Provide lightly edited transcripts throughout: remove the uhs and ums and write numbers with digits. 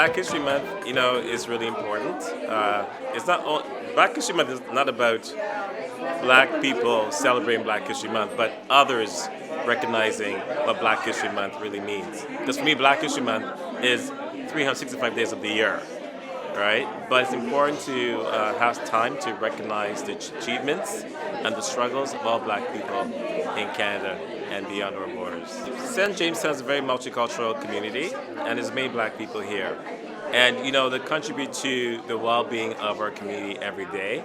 Black History Month, is really important. It's not all, Black History Month is not about Black people celebrating Black History Month, but others recognizing what Black History Month really means. Because for me, Black History Month is 365 days of the year, right? But it's important to have time to recognize the achievements and the struggles of all Black people in Canada and beyond our borders. St. Jamestown is a very multicultural community, and there's many Black people here. And they contribute to the well-being of our community every day.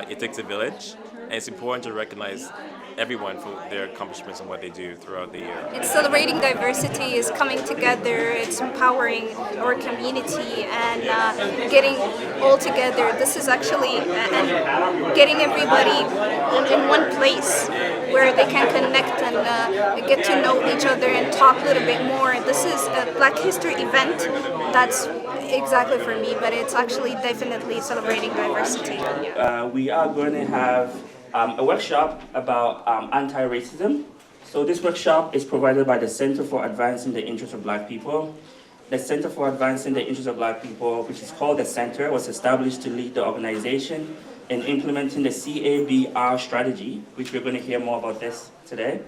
It takes a village, and it's important to recognize everyone for their accomplishments and what they do throughout the year. It's celebrating diversity, it's coming together, it's empowering our community and getting all together. This is actually and getting everybody in one place where they can connect and get to know each other and talk a little bit more. This is a Black History event that's exactly for me, but it's actually definitely celebrating diversity. We are going to have a workshop about anti-racism. So this workshop is provided by the Center for Advancing the Interests of Black People. The Center for Advancing the Interests of Black People, which is called the Center, was established to lead the organization in implementing the CABR strategy, which we're going to hear more about this today.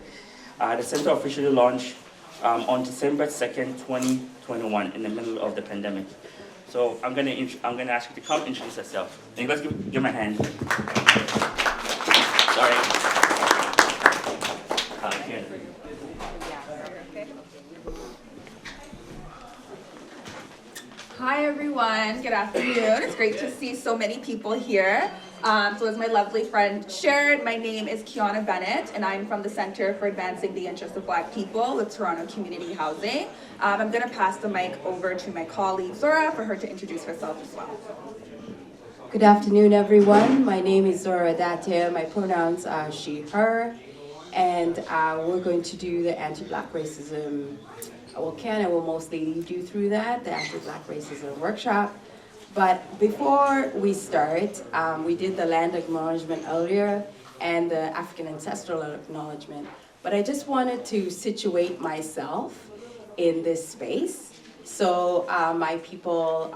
The Center officially launched on December 2nd, 2021, in the middle of the pandemic. So I'm going to ask you to come introduce yourself. And let's give him a hand. Sorry. Here. Hi everyone, good afternoon. It's great to see so many people here. So as my lovely friend shared, my name is Kiana Bennett and I'm from the Center for Advancing the Interests of Black People with Toronto Community Housing. I'm going to pass the mic over to my colleague Zora for her to introduce herself as well. Good afternoon, everyone. My name is Zora Datia. My pronouns are she, her, and we're going to do the anti-Black racism. Well, Canada will mostly lead you through that, the anti-Black racism workshop. But before we start, we did the land acknowledgement earlier and the African ancestral acknowledgement. But I just wanted to situate myself in this space. So my people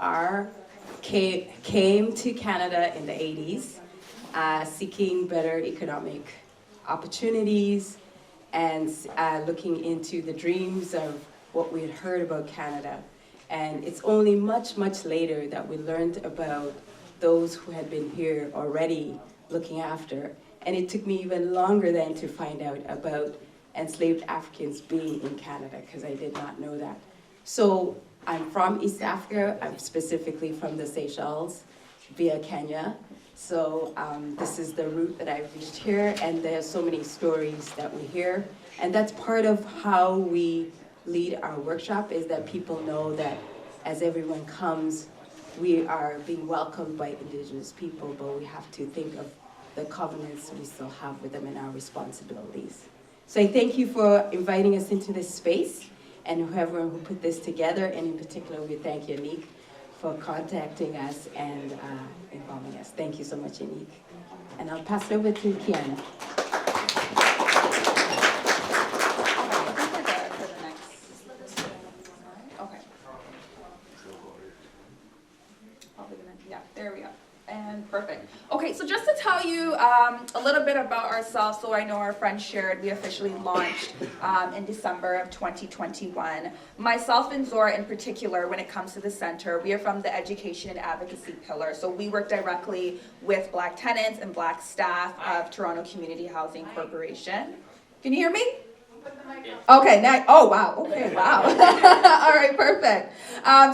came to Canada in the 80s, seeking better economic opportunities and looking into the dreams of what we had heard about Canada. And it's only much, much later that we learned about those who had been here already looking after. And it took me even longer then to find out about enslaved Africans being in Canada, because I did not know that. So I'm from East Africa. I'm specifically from the Seychelles via Kenya. So this is the route that I've reached here, and there's so many stories that we hear. And that's part of how we lead our workshop, is that people know that as everyone comes, we are being welcomed by Indigenous people, but we have to think of the covenants we still have with them and our responsibilities. So I thank you for inviting us into this space, and whoever who put this together, and in particular we thank Yannick for contacting us and involving us. Thank you so much, Yannick. And I'll pass it over to Kiana. Perfect. Okay, so just to tell you a little bit about ourselves, so I know our friend shared, we officially launched in December of 2021. Myself and Zora in particular, when it comes to the center, we are from the education and advocacy pillar. So we work directly with Black tenants and Black staff of Toronto Community Housing Corporation. Can you hear me? Okay, now, oh wow, okay, wow. All right, perfect.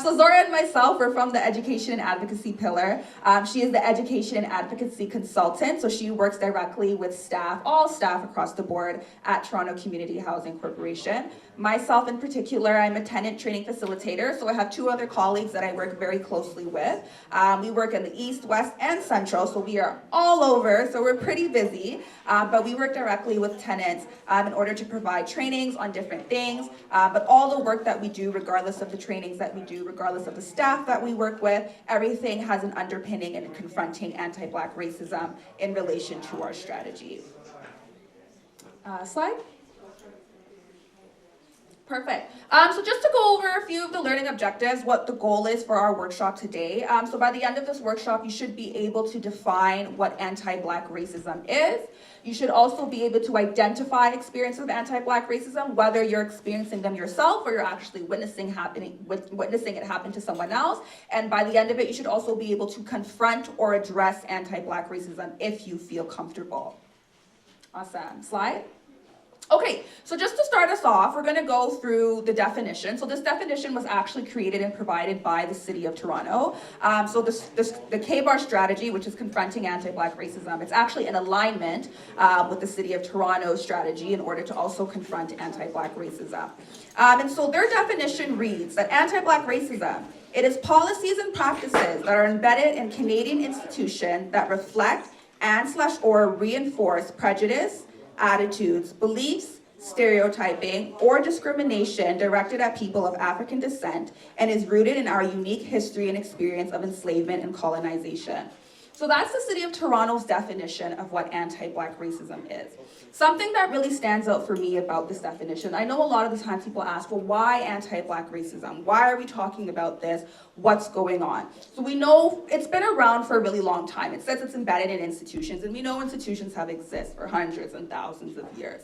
So Zora and myself, we're from the education and advocacy pillar. She is the education and advocacy consultant, so she works directly with staff, all staff across the board at Toronto Community Housing Corporation. Myself in particular, I'm a tenant training facilitator, so I have two other colleagues that I work very closely with. We work in the East, West, and Central, so we are all over, so we're pretty busy, but we work directly with tenants in order to provide trainings on different things, but all the work that we do, regardless of the trainings that we do, regardless of the staff that we work with, everything has an underpinning in confronting anti-Black racism in relation to our strategy. Slide. Perfect. So just to go over a few of the learning objectives, what the goal is for our workshop today. So by the end of this workshop, you should be able to define what anti-Black racism is. You should also be able to identify experiences of anti-Black racism, whether you're experiencing them yourself or you're actually witnessing it happen to someone else. And by the end of it, you should also be able to confront or address anti-Black racism if you feel comfortable. Awesome. Slide. Okay, so just to start us off, we're going to go through the definition. So this definition was actually created and provided by the City of Toronto. So the K-bar strategy, which is confronting anti-Black racism, it's actually in alignment with the City of Toronto's strategy in order to also confront anti-Black racism. And so their definition reads that anti-Black racism, it is policies and practices that are embedded in Canadian institutions that reflect and/or reinforce prejudice, attitudes, beliefs, stereotyping, or discrimination directed at people of African descent and is rooted in our unique history and experience of enslavement and colonization. So that's the City of Toronto's definition of what anti-Black racism is. Something that really stands out for me about this definition, I know a lot of the times people ask, well, why anti-Black racism? Why are we talking about this? What's going on? So we know it's been around for a really long time. It says it's embedded in institutions, and we know institutions have existed for hundreds and thousands of years.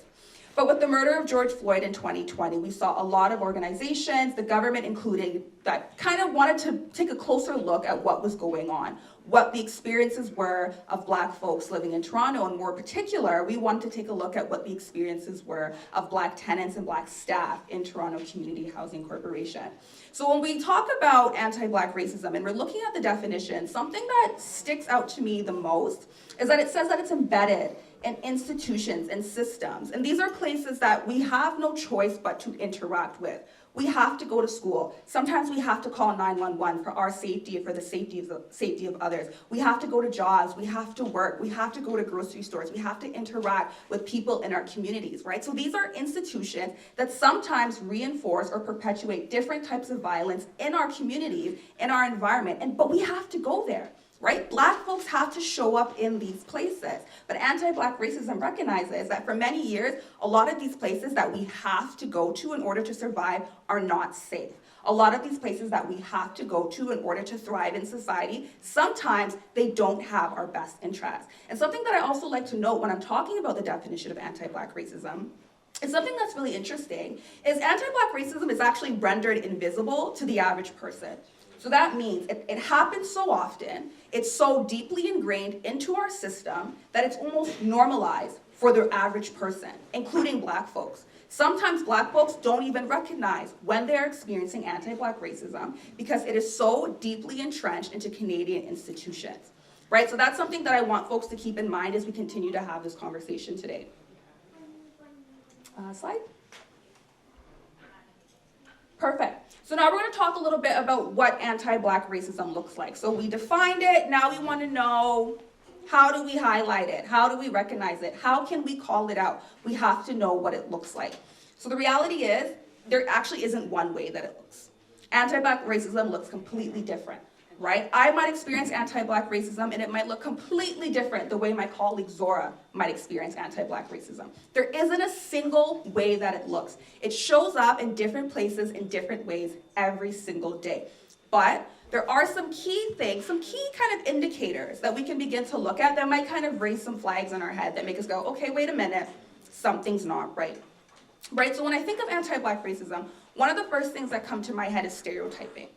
But with the murder of George Floyd in 2020, we saw a lot of organizations, the government including, that kind of wanted to take a closer look at what was going on, what the experiences were of Black folks living in Toronto, and more particular, we wanted to take a look at what the experiences were of Black tenants and Black staff in Toronto Community Housing Corporation. So when we talk about anti-Black racism and we're looking at the definition, something that sticks out to me the most is that it says that it's embedded in institutions and systems. And these are places that we have no choice but to interact with. We have to go to school. Sometimes we have to call 911 for our safety and for the safety of others. We have to go to jobs. We have to work. We have to go to grocery stores. We have to interact with people in our communities, right? So these are institutions that sometimes reinforce or perpetuate different types of violence in our communities, in our environment, but we have to go there. Right? Black folks have to show up in these places. But anti-Black racism recognizes that for many years, a lot of these places that we have to go to in order to survive are not safe. A lot of these places that we have to go to in order to thrive in society, sometimes they don't have our best interests. And something that I also like to note when I'm talking about the definition of anti-Black racism is something that's really interesting, is anti-Black racism is actually rendered invisible to the average person. So that means it happens so often, it's so deeply ingrained into our system that it's almost normalized for the average person, including Black folks. Sometimes Black folks don't even recognize when they're experiencing anti-Black racism because it is so deeply entrenched into Canadian institutions, right? So that's something that I want folks to keep in mind as we continue to have this conversation today. Slide. Perfect. So now we're going to talk a little bit about what anti-Black racism looks like. So we defined it. Now we want to know, how do we highlight it? How do we recognize it? How can we call it out? We have to know what it looks like. So the reality is, there actually isn't one way that it looks. Anti-Black racism looks completely different, right? I might experience anti-Black racism and it might look completely different the way my colleague Zora might experience anti-Black racism. There isn't a single way that it looks. It shows up in different places in different ways every single day. But there are some key things, some key kind of indicators that we can begin to look at that might kind of raise some flags in our head that make us go, okay, wait a minute, something's not right. Right, so when I think of anti-Black racism, one of the first things that come to my head is stereotyping.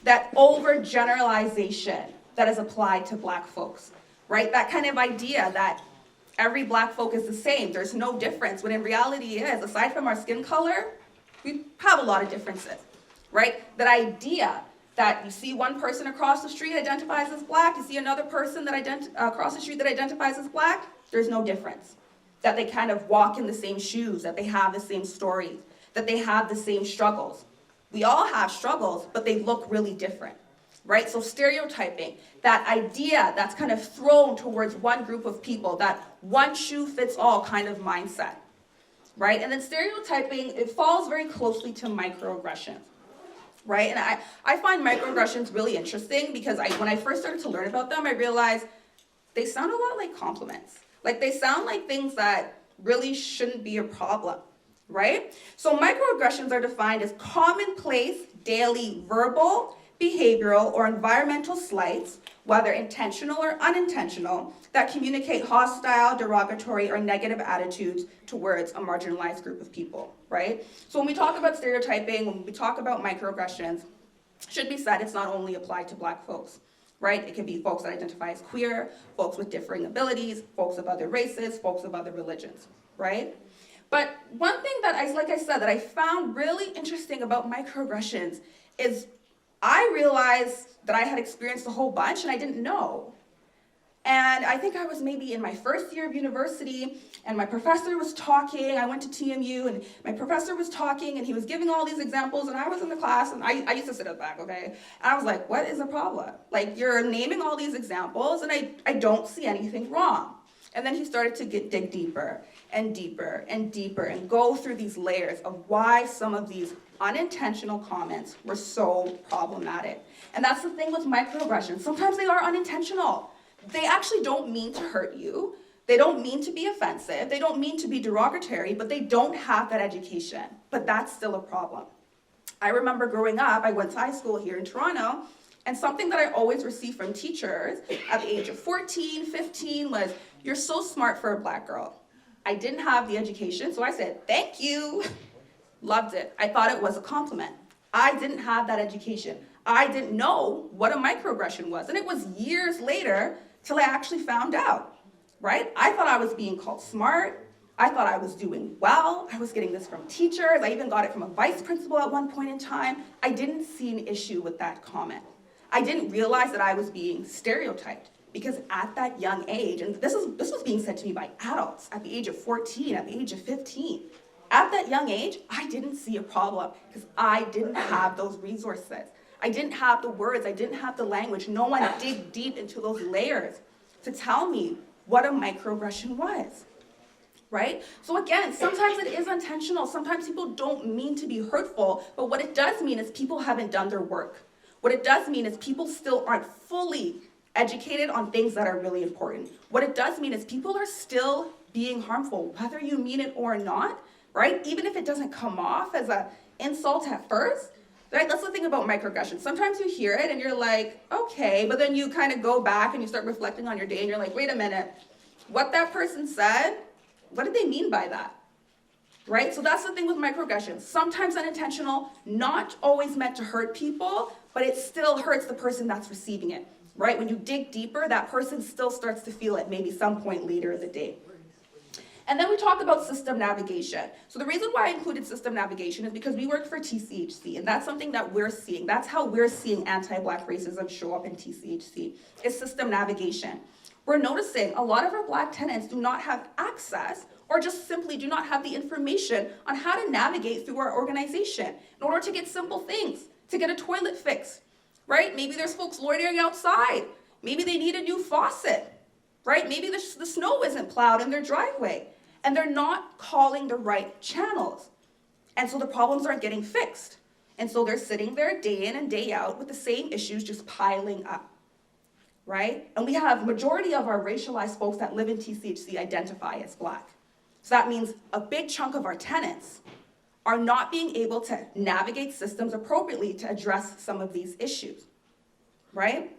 That overgeneralization that is applied to Black folks, right? That kind of idea that every Black folk is the same, there's no difference, when in reality is, aside from our skin color, we have a lot of differences, right? That idea that you see one person across the street identifies as Black, you see another person that across the street that identifies as Black, there's no difference. That they kind of walk in the same shoes, that they have the same stories, that they have the same struggles. We all have struggles, but they look really different, right? So stereotyping, that idea that's kind of thrown towards one group of people, that one shoe fits all kind of mindset, right? And then stereotyping, it falls very closely to microaggressions, right? And I find microaggressions really interesting because when I first started to learn about them, I realized they sound a lot like compliments. Like they sound like things that really shouldn't be a problem. right? So microaggressions are defined as commonplace, daily verbal, behavioral, or environmental slights, whether intentional or unintentional, that communicate hostile, derogatory, or negative attitudes towards a marginalized group of people, right? So when we talk about stereotyping, when we talk about microaggressions, should be said it's not only applied to Black folks, right? It can be folks that identify as queer, folks with differing abilities, folks of other races, folks of other religions, right? But one thing that like I said, that I found really interesting about microaggressions is I realized that I had experienced a whole bunch and I didn't know. And I think I was maybe in my first year of university, and my professor was talking. I went to TMU, and my professor was talking, and he was giving all these examples, and I was in the class, and I used to sit at the back, okay? And I was like, what is the problem? Like, you're naming all these examples, and I don't see anything wrong. And then he started to dig deeper and deeper and deeper and go through these layers of why some of these unintentional comments were so problematic. And that's the thing with microaggressions. Sometimes they are unintentional. They actually don't mean to hurt you. They don't mean to be offensive. They don't mean to be derogatory, but they don't have that education. But that's still a problem. I remember growing up, I went to high school here in Toronto, and something that I always received from teachers at the age of 14, 15 was, "You're so smart for a Black girl." I didn't have the education, so I said, "Thank you." Loved it. I thought it was a compliment. I didn't have that education. I didn't know what a microaggression was. And it was years later till I actually found out, right? I thought I was being called smart. I thought I was doing well. I was getting this from teachers. I even got it from a vice principal at one point in time. I didn't see an issue with that comment. I didn't realize that I was being stereotyped, because at that young age, and this was being said to me by adults at the age of 14, at the age of 15, at that young age, I didn't see a problem because I didn't have those resources. I didn't have the words, I didn't have the language. No one dig deep into those layers to tell me what a microaggression was, right? So again, sometimes it is intentional. Sometimes people don't mean to be hurtful, but what it does mean is people haven't done their work. What it does mean is people still aren't fully educated on things that are really important. What it does mean is people are still being harmful, whether you mean it or not, right? Even if it doesn't come off as an insult at first, right? That's the thing about microaggression. Sometimes you hear it and you're like, okay, but then you kind of go back and you start reflecting on your day and you're like, wait a minute, what that person said, what did they mean by that? Right? So that's the thing with microaggressions. Sometimes unintentional, not always meant to hurt people, but it still hurts the person that's receiving it, right? When you dig deeper, that person still starts to feel it maybe some point later in the day. And then we talk about system navigation. So the reason why I included system navigation is because we work for TCHC, and that's something that we're seeing. That's how we're seeing anti-Black racism show up in TCHC, is system navigation. We're noticing a lot of our Black tenants do not have access or just simply do not have the information on how to navigate through our organization in order to get simple things, to get a toilet fixed, right? Maybe there's folks loitering outside. Maybe they need a new faucet, right? Maybe the snow isn't plowed in their driveway, and they're not calling the right channels. And so the problems aren't getting fixed. And so they're sitting there day in and day out with the same issues just piling up, right? And we have majority of our racialized folks that live in TCHC identify as Black. So that means a big chunk of our tenants are not being able to navigate systems appropriately to address some of these issues, right?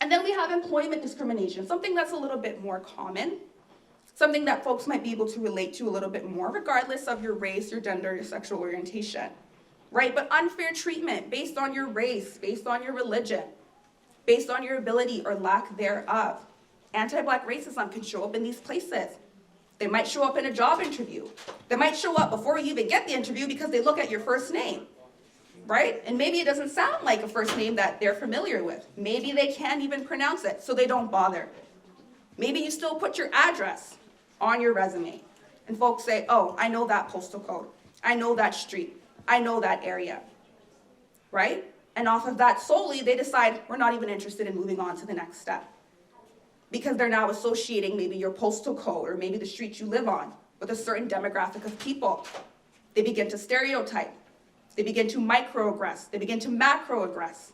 And then we have employment discrimination, something that's a little bit more common, something that folks might be able to relate to a little bit more, regardless of your race, your gender, your sexual orientation, right? But unfair treatment based on your race, based on your religion, based on your ability or lack thereof. Anti-Black racism can show up in these places. They might show up in a job interview. They might show up before you even get the interview because they look at your first name, right? And maybe it doesn't sound like a first name that they're familiar with. Maybe they can't even pronounce it, so they don't bother. Maybe you still put your address on your resume, and folks say, oh, I know that postal code. I know that street. I know that area, right? And off of that solely, they decide we're not even interested in moving on to the next step, because they're now associating maybe your postal code or maybe the street you live on with a certain demographic of people. They begin to stereotype. They begin to microaggress. They begin to macroaggress,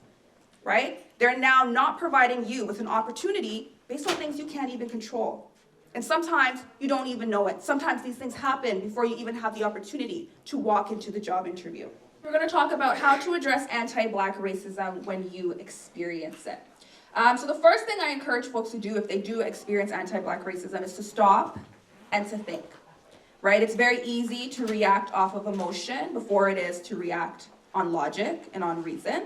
right? They're now not providing you with an opportunity based on things you can't even control. And sometimes you don't even know it. Sometimes these things happen before you even have the opportunity to walk into the job interview. We're going to talk about how to address anti-Black racism when you experience it. So the first thing I encourage folks to do if they do experience anti-Black racism is to stop and to think, right? It's very easy to react off of emotion before it is to react on logic and on reason.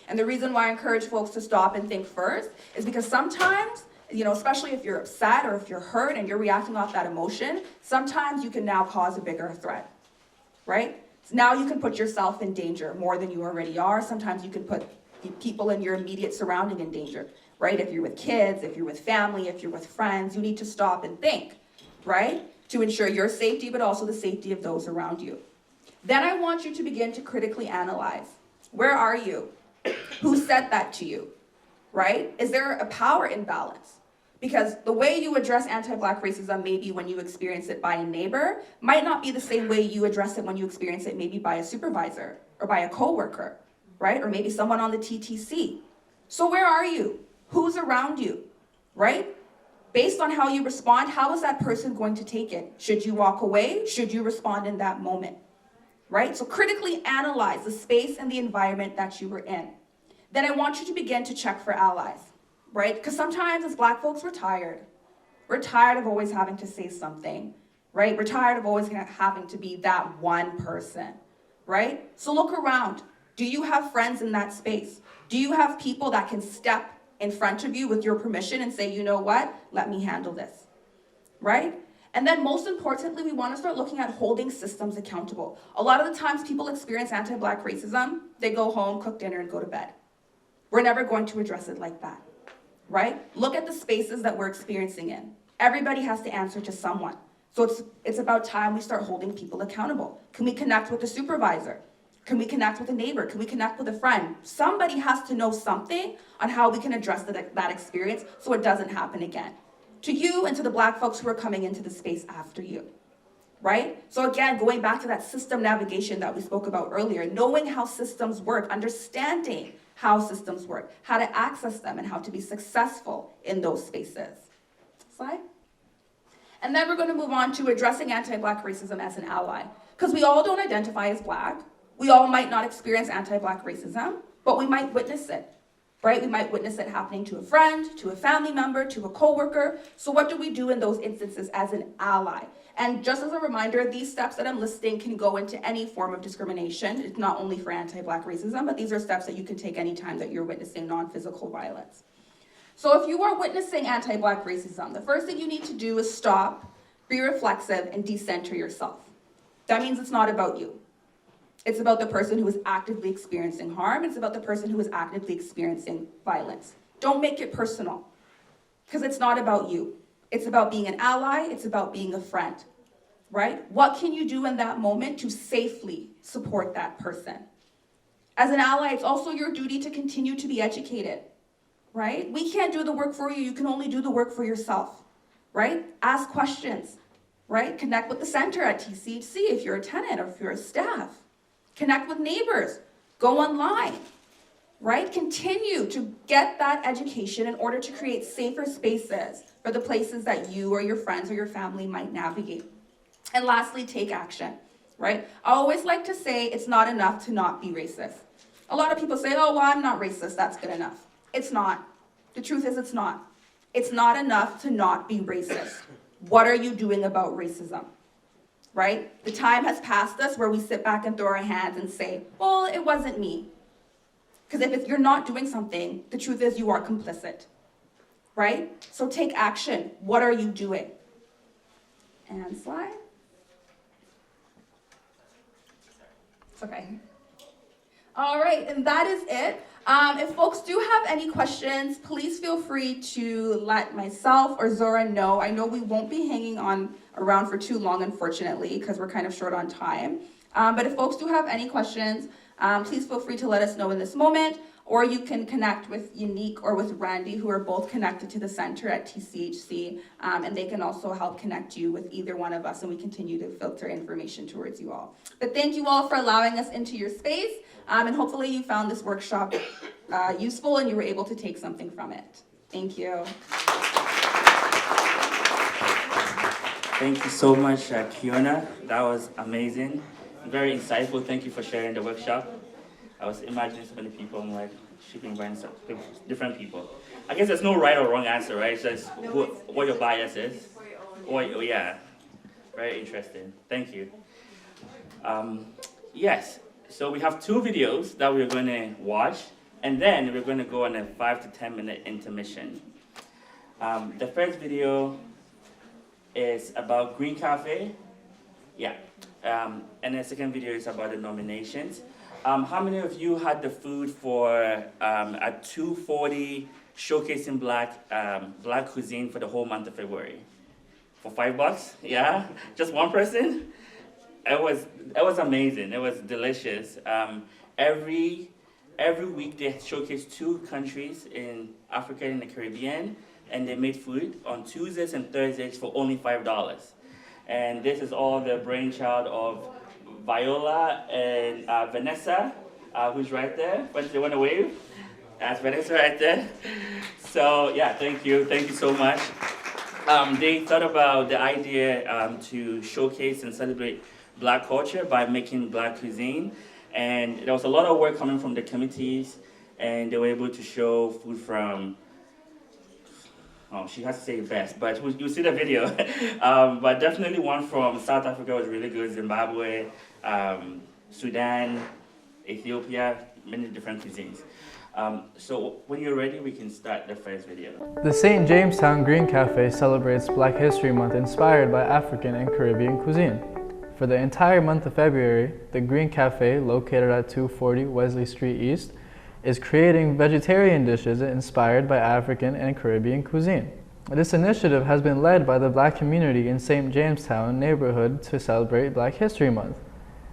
And the reason why I encourage folks to stop and think first is because sometimes, especially if you're upset or if you're hurt and you're reacting off that emotion, sometimes you can now cause a bigger threat, right? So now you can put yourself in danger more than you already are. Sometimes you can put people in your immediate surrounding in danger, right? If you're with kids, if you're with family, if you're with friends, you need to stop and think, right? To ensure your safety, but also the safety of those around you. Then I want you to begin to critically analyze. Where are you? Who said that to you, right? Is there a power imbalance? Because the way you address anti-Black racism maybe when you experience it by a neighbor might not be the same way you address it when you experience it maybe by a supervisor or by a coworker, right? Or maybe someone on the TTC. So where are you? Who's around you, right? Based on how you respond, how is that person going to take it? Should you walk away? Should you respond in that moment, right? So critically analyze the space and the environment that you were in. Then I want you to begin to check for allies, right? Because sometimes as Black folks, we're tired. We're tired of always having to say something, right? We're tired of always having to be that one person, right? So look around. Do you have friends in that space? Do you have people that can step in front of you with your permission and say, you know what, let me handle this, right? And then most importantly, we want to start looking at holding systems accountable. A lot of the times people experience anti-Black racism, they go home, cook dinner, and go to bed. We're never going to address it like that, right? Look at the spaces that we're experiencing in. Everybody has to answer to someone. So it's about time we start holding people accountable. Can we connect with the supervisor? Can we connect with a neighbor? Can we connect with a friend? Somebody has to know something on how we can address that experience so it doesn't happen again. To you and to the Black folks who are coming into the space after you, right? So again, going back to that system navigation that we spoke about earlier, knowing how systems work, understanding how systems work, how to access them, and how to be successful in those spaces. Slide. And then we're going to move on to addressing anti-Black racism as an ally. Because we all don't identify as Black. We all might not experience anti-Black racism, but we might witness it, right? We might witness it happening to a friend, to a family member, to a coworker. So what do we do in those instances as an ally? And just as a reminder, these steps that I'm listing can go into any form of discrimination. It's not only for anti-Black racism, but these are steps that you can take anytime that you're witnessing non-physical violence. So if you are witnessing anti-Black racism, the first thing you need to do is stop, be reflexive, and decenter yourself. That means it's not about you. It's about the person who is actively experiencing harm. It's about the person who is actively experiencing violence. Don't make it personal, because it's not about you. It's about being an ally. It's about being a friend, right? What can you do in that moment to safely support that person? As an ally, it's also your duty to continue to be educated, right? We can't do the work for you. You can only do the work for yourself, right? Ask questions, right? Connect with the center at TCHC if you're a tenant or if you're a staff. Connect with neighbors. Go online, right? Continue to get that education in order to create safer spaces for the places that you or your friends or your family might navigate. And lastly, take action, right? I always like to say it's not enough to not be racist. A lot of people say, oh, well, I'm not racist, that's good enough. It's not. The truth is it's not. It's not enough to not be racist. What are you doing about racism? Right? The time has passed us where we sit back and throw our hands and say, well, it wasn't me. Because if you're not doing something, the truth is you are complicit, right? So take action. What are you doing? And slide. It's okay. All right, and that is it. If folks do have any questions, please feel free to let myself or Zora know. I know we won't be hanging on around for too long, unfortunately, because we're kind of short on time. But if folks do have any questions, please feel free to let us know in this moment, or you can connect with Unique or with Randy, who are both connected to the center at TCHC, and they can also help connect you with either one of us, and we continue to filter information towards you all. But thank you all for allowing us into your space, and hopefully you found this workshop useful and you were able to take something from it. Thank you. Thank you so much, Kiona. That was amazing. Very insightful. Thank you for sharing the workshop. I was imagining so many people. I'm like, she can find some different people. I guess there's no right or wrong answer, right? It's just what your bias is. Yeah. Very interesting. Thank you. Yes. So we have 2 videos that we're going to watch, and then we're going to go on a 5 to 10 minute intermission. The first video is about Green Cafe. Yeah. And the second video is about the nominations. How many of you had the food for a 240 showcasing black cuisine for the whole month of February? For $5? Yeah? Just one person? It was amazing. It was delicious. Every week they showcase 2 countries in Africa and the Caribbean, and they made food on Tuesdays and Thursdays for only $5. And this is all the brainchild of Viola and Vanessa, who's right there. But they want to wave? That's Vanessa right there. So yeah, thank you so much. They thought about the idea to showcase and celebrate Black culture by making Black cuisine. And there was a lot of work coming from the committees, and they were able to show food from, she has to say it best, but you'll see the video. But definitely one from South Africa was really good, Zimbabwe, Sudan, Ethiopia, many different cuisines. So when you're ready, we can start the first video. The St. Jamestown Green Cafe celebrates Black History Month inspired by African and Caribbean cuisine. For the entire month of February, the Green Cafe, located at 240 Wellesley Street East, is creating vegetarian dishes inspired by African and Caribbean cuisine. This initiative has been led by the Black community in St. Jamestown neighborhood to celebrate Black History Month.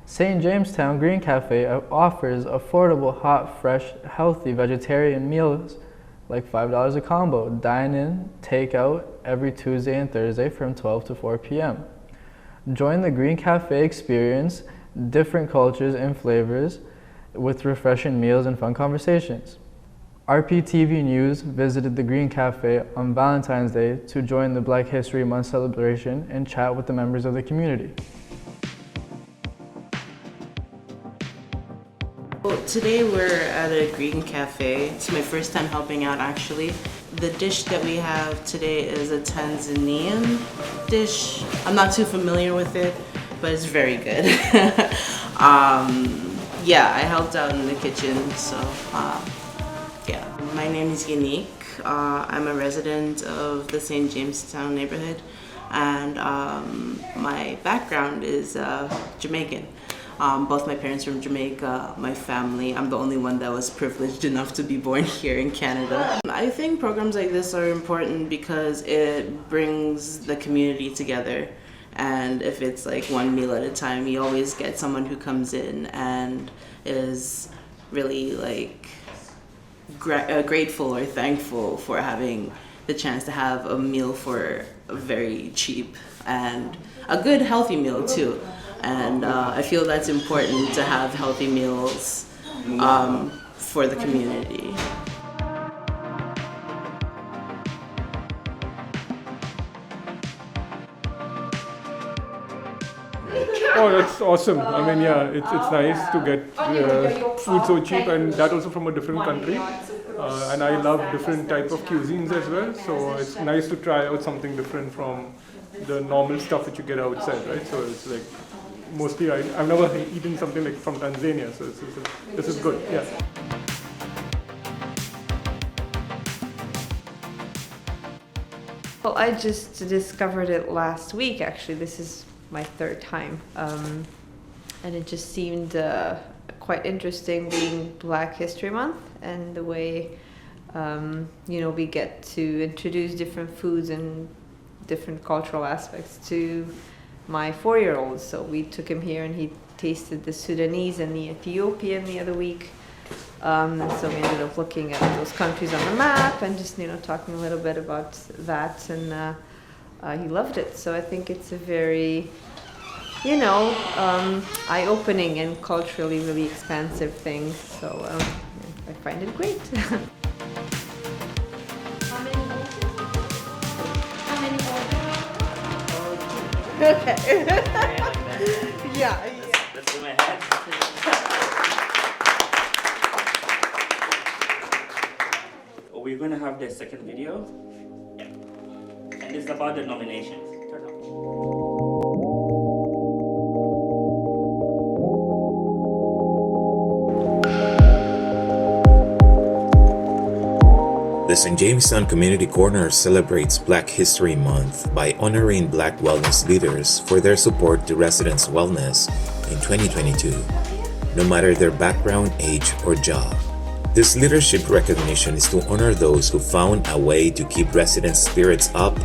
St. Jamestown Green Cafe offers affordable, hot, fresh, healthy vegetarian meals like $5 a combo, dine-in, take-out every Tuesday and Thursday from 12 to 4 p.m. Join the Green Cafe experience, different cultures and flavors with refreshing meals and fun conversations. rptv News visited the Green Cafe on Valentine's Day to join the Black History Month celebration and chat with the members of the community. Well, today we're at a Green Cafe. It's my first time helping out actually. The dish that we have today is a Tanzanian dish. I'm not too familiar with it, but it's very good. Yeah, I helped out in the kitchen, so yeah. My name is Unique. I'm a resident of the St. Jamestown neighborhood, and my background is Jamaican. Both my parents are from Jamaica, my family. I'm the only one that was privileged enough to be born here in Canada. I think programs like this are important because it brings the community together. And if it's like one meal at a time, you always get someone who comes in and is really like grateful or thankful for having the chance to have a meal for very cheap and a good healthy meal too. And I feel that's important to have healthy meals for the community. Oh, that's awesome. I mean, yeah, it's nice to get food so cheap, and that also from a different country. And I love different type of cuisines as well, so it's nice to try out something different from the normal stuff that you get outside, right? So it's like, mostly I've never eaten something like from Tanzania, so this is good, yeah. Well, I just discovered it last week, actually. This is my 3rd time. And it just seemed quite interesting being Black History Month and the way, we get to introduce different foods and different cultural aspects to my 4-year-old. So we took him here and he tasted the Sudanese and the Ethiopian the other week. So we ended up looking at those countries on the map and just, talking a little bit about that, and he loved it. So I think it's a very, eye-opening and culturally really expansive thing. So I find it great. Okay. Yeah. Let's go ahead. We're going to have the second video. Yeah. And it's about the nominations. Turn on. The St. Jamestown Community Corner celebrates Black History Month by honoring Black wellness leaders for their support to residents' wellness in 2022, no matter their background, age, or job. This leadership recognition is to honor those who found a way to keep residents' spirits up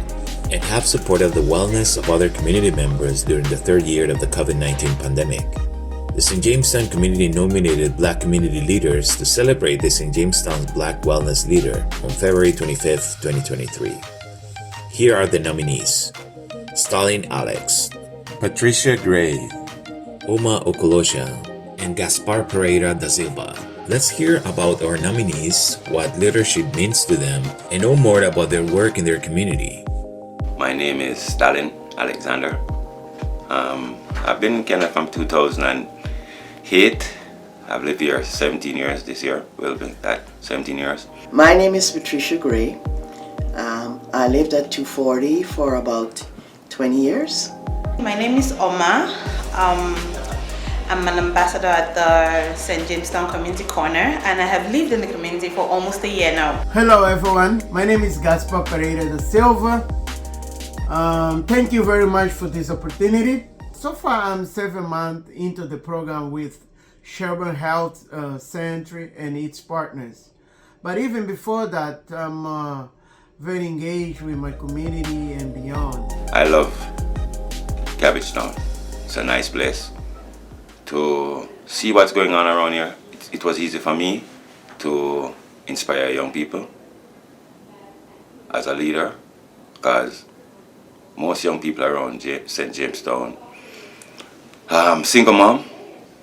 and have supported the wellness of other community members during the third year of the COVID-19 pandemic. The St. Jamestown community nominated Black community leaders to celebrate the St. Jamestown's Black Wellness Leader on February 25, 2023. Here are the nominees: Stalin Alex, Patricia Gray, Oma Okolosha, and Gaspar Pereira da Silva. Let's hear about our nominees, what leadership means to them, and know more about their work in their community. My name is Stalin Alexander. I've been in Canada from 2008. I've lived here 17 years this year. We'll be that 17 years. My name is Patricia Gray. I lived at 240 for about 20 years. My name is Oma. I'm an ambassador at the St. Jamestown Community Corner, and I have lived in the community for almost a year now. Hello everyone, my name is Gaspar Pereira da Silva. Thank you very much for this opportunity. So far I'm 7 months into the program with Sherburne Health Center and its partners. But even before that, I'm very engaged with my community and beyond. I love Cabbagetown. It's a nice place. To see what's going on around here, it was easy for me to inspire young people as a leader, because most young people around St. Jamestown, single mom.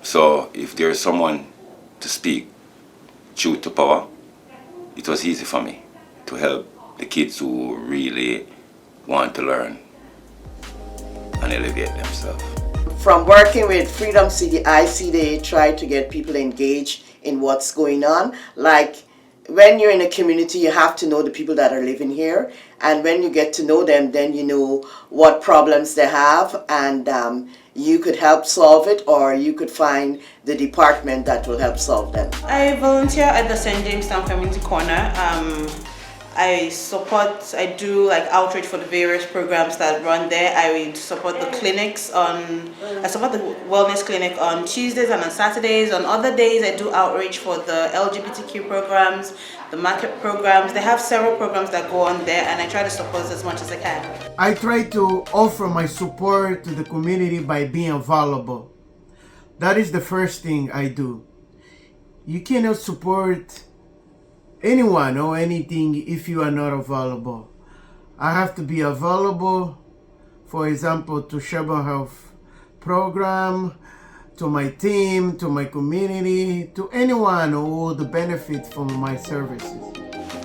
So if there's someone to speak truth to power, it was easy for me to help the kids who really want to learn and elevate themselves. From working with Freedom City, I see they try to get people engaged in what's going on. Like when you're in a community, you have to know the people that are living here. And when you get to know them, then you know what problems they have, and you could help solve it, or you could find the department that will help solve them. I volunteer at the St. Jamestown Community Corner. I do like outreach for the various programs that run there. I support the clinics I support the wellness clinic on Tuesdays and on Saturdays. On other days, I do outreach for the LGBTQ programs, the market programs. They have several programs that go on there, and I try to support as much as I can. I try to offer my support to the community by being available. That is the first thing I do. You cannot support anyone or anything if you are not available. I have to be available, for example, to Sherburne Health Program, to my team, to my community, to anyone who would benefit from my services.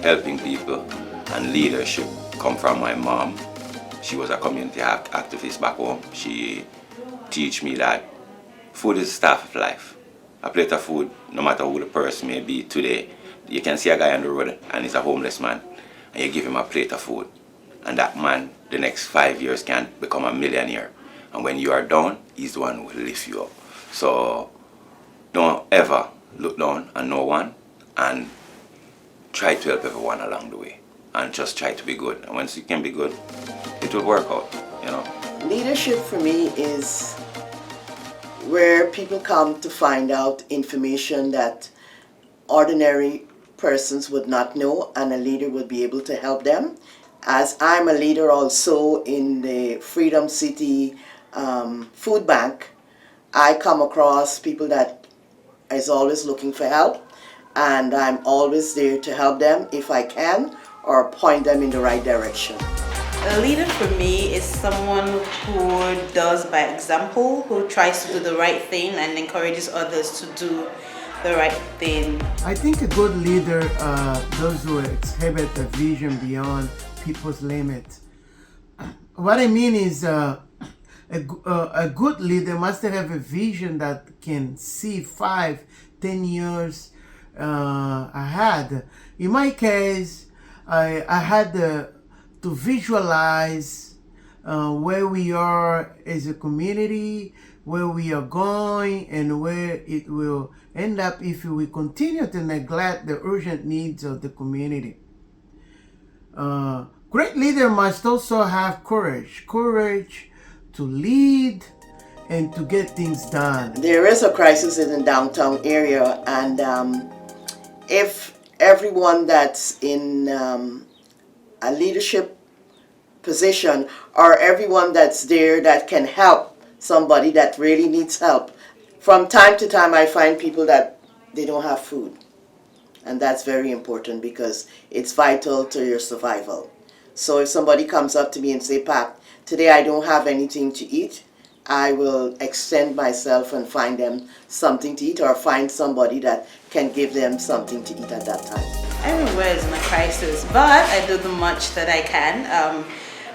Helping people and leadership come from my mom. She was a community activist back home. She teach me that food is the staff of life. A plate of food, no matter who the person may be today. You can see a guy on the road and he's a homeless man, and you give him a plate of food, and that man, the next 5 years, can become a millionaire. And when you are down, he's the one who will lift you up. So don't ever look down on no one, and try to help everyone along the way, and just try to be good. And once you can be good, it will work out, you know. Leadership for me is where people come to find out information that ordinary persons would not know, and a leader would be able to help them. As I'm a leader also in the Freedom City Food Bank, I come across people that is always looking for help, and I'm always there to help them if I can, or point them in the right direction. A leader for me is someone who does by example, who tries to do the right thing and encourages others to do the right thing. I think a good leader, those who exhibit a vision beyond people's limits. What I mean is, a a good leader must have a vision that can see 5, 10 years ahead. In my case, I had to visualize where we are as a community, where we are going, and where it will end up if we continue to neglect the urgent needs of the community. Great leader must also have courage to lead and to get things done. There is a crisis in the downtown area, and if everyone that's in a leadership position, or everyone that's there that can help somebody that really needs help, from time to time I find people that they don't have food, and that's very important because it's vital to your survival. So if somebody comes up to me and say, "Pat, today I don't have anything to eat," I will extend myself and find them something to eat, or find somebody that can give them something to eat at that time. Everywhere is in a crisis, but I do the much that I can,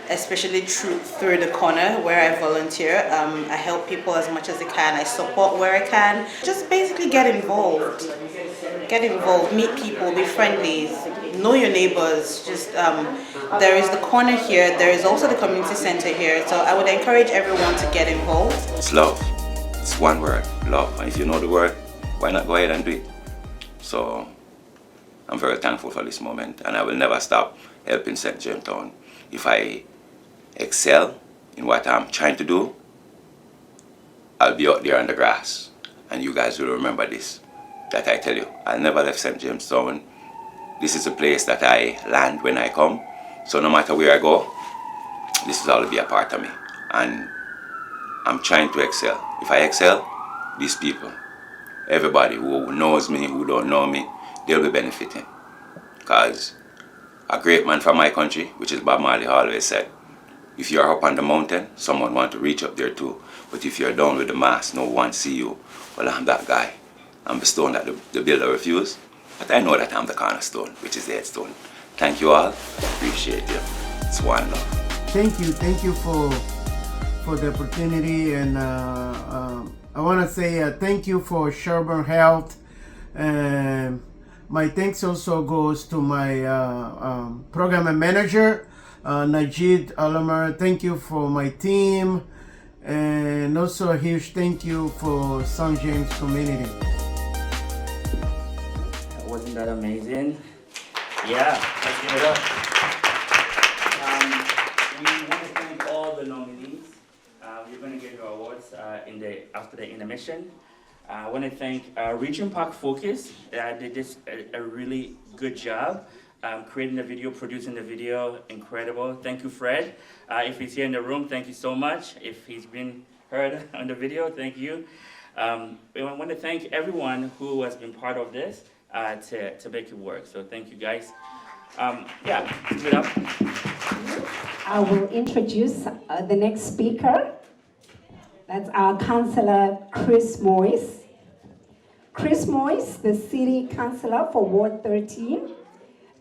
especially through the corner where I volunteer. I help people as much as I can. I support where I can. Just basically get involved. Get involved, meet people, be friendly, know your neighbors. Just there is the corner here. There is also the community center here. So I would encourage everyone to get involved. It's love. It's one word, love. And if you know the word, why not go ahead and do it? So I'm very thankful for this moment, and I will never stop helping St. Jamestown. If I excel in what I'm trying to do, I'll be out there on the grass, and you guys will remember this, that I tell you. I'll never leave St. Jamestown. This is a place that I land when I come, so no matter where I go, this is all to be a part of me, and I'm trying to excel. If I excel, these people, everybody who knows me, who don't know me, they'll be benefiting. Because a great man from my country, which is Bob Marley, always said, if you're up on the mountain, someone wants to reach up there too. But if you're down with the mass, no one see you. Well, I'm that guy. I'm the stone that the builder refused. But I know that I'm the cornerstone, which is the headstone. Thank you all. Appreciate you. It's one love. Thank you for the opportunity, and I want to say thank you for Sherburne Health. My thanks also goes to my program manager, Najid Alamar. Thank you for my team, and also a huge thank you for St. James community. Wasn't that amazing? Yeah, let's give it up. We want to thank all the nominees. You're going to get your awards after the intermission. I want to thank Regent Park Focus. They did a really good job creating the video, producing the video. Incredible. Thank you, Fred. If he's here in the room, thank you so much. If he's been heard on the video, thank you. We want to thank everyone who has been part of this to make it work. So thank you, guys. Yeah, give it up. I will introduce the next speaker. That's our councillor, Chris Moyes. Chris Moyes, the city councillor for Ward 13,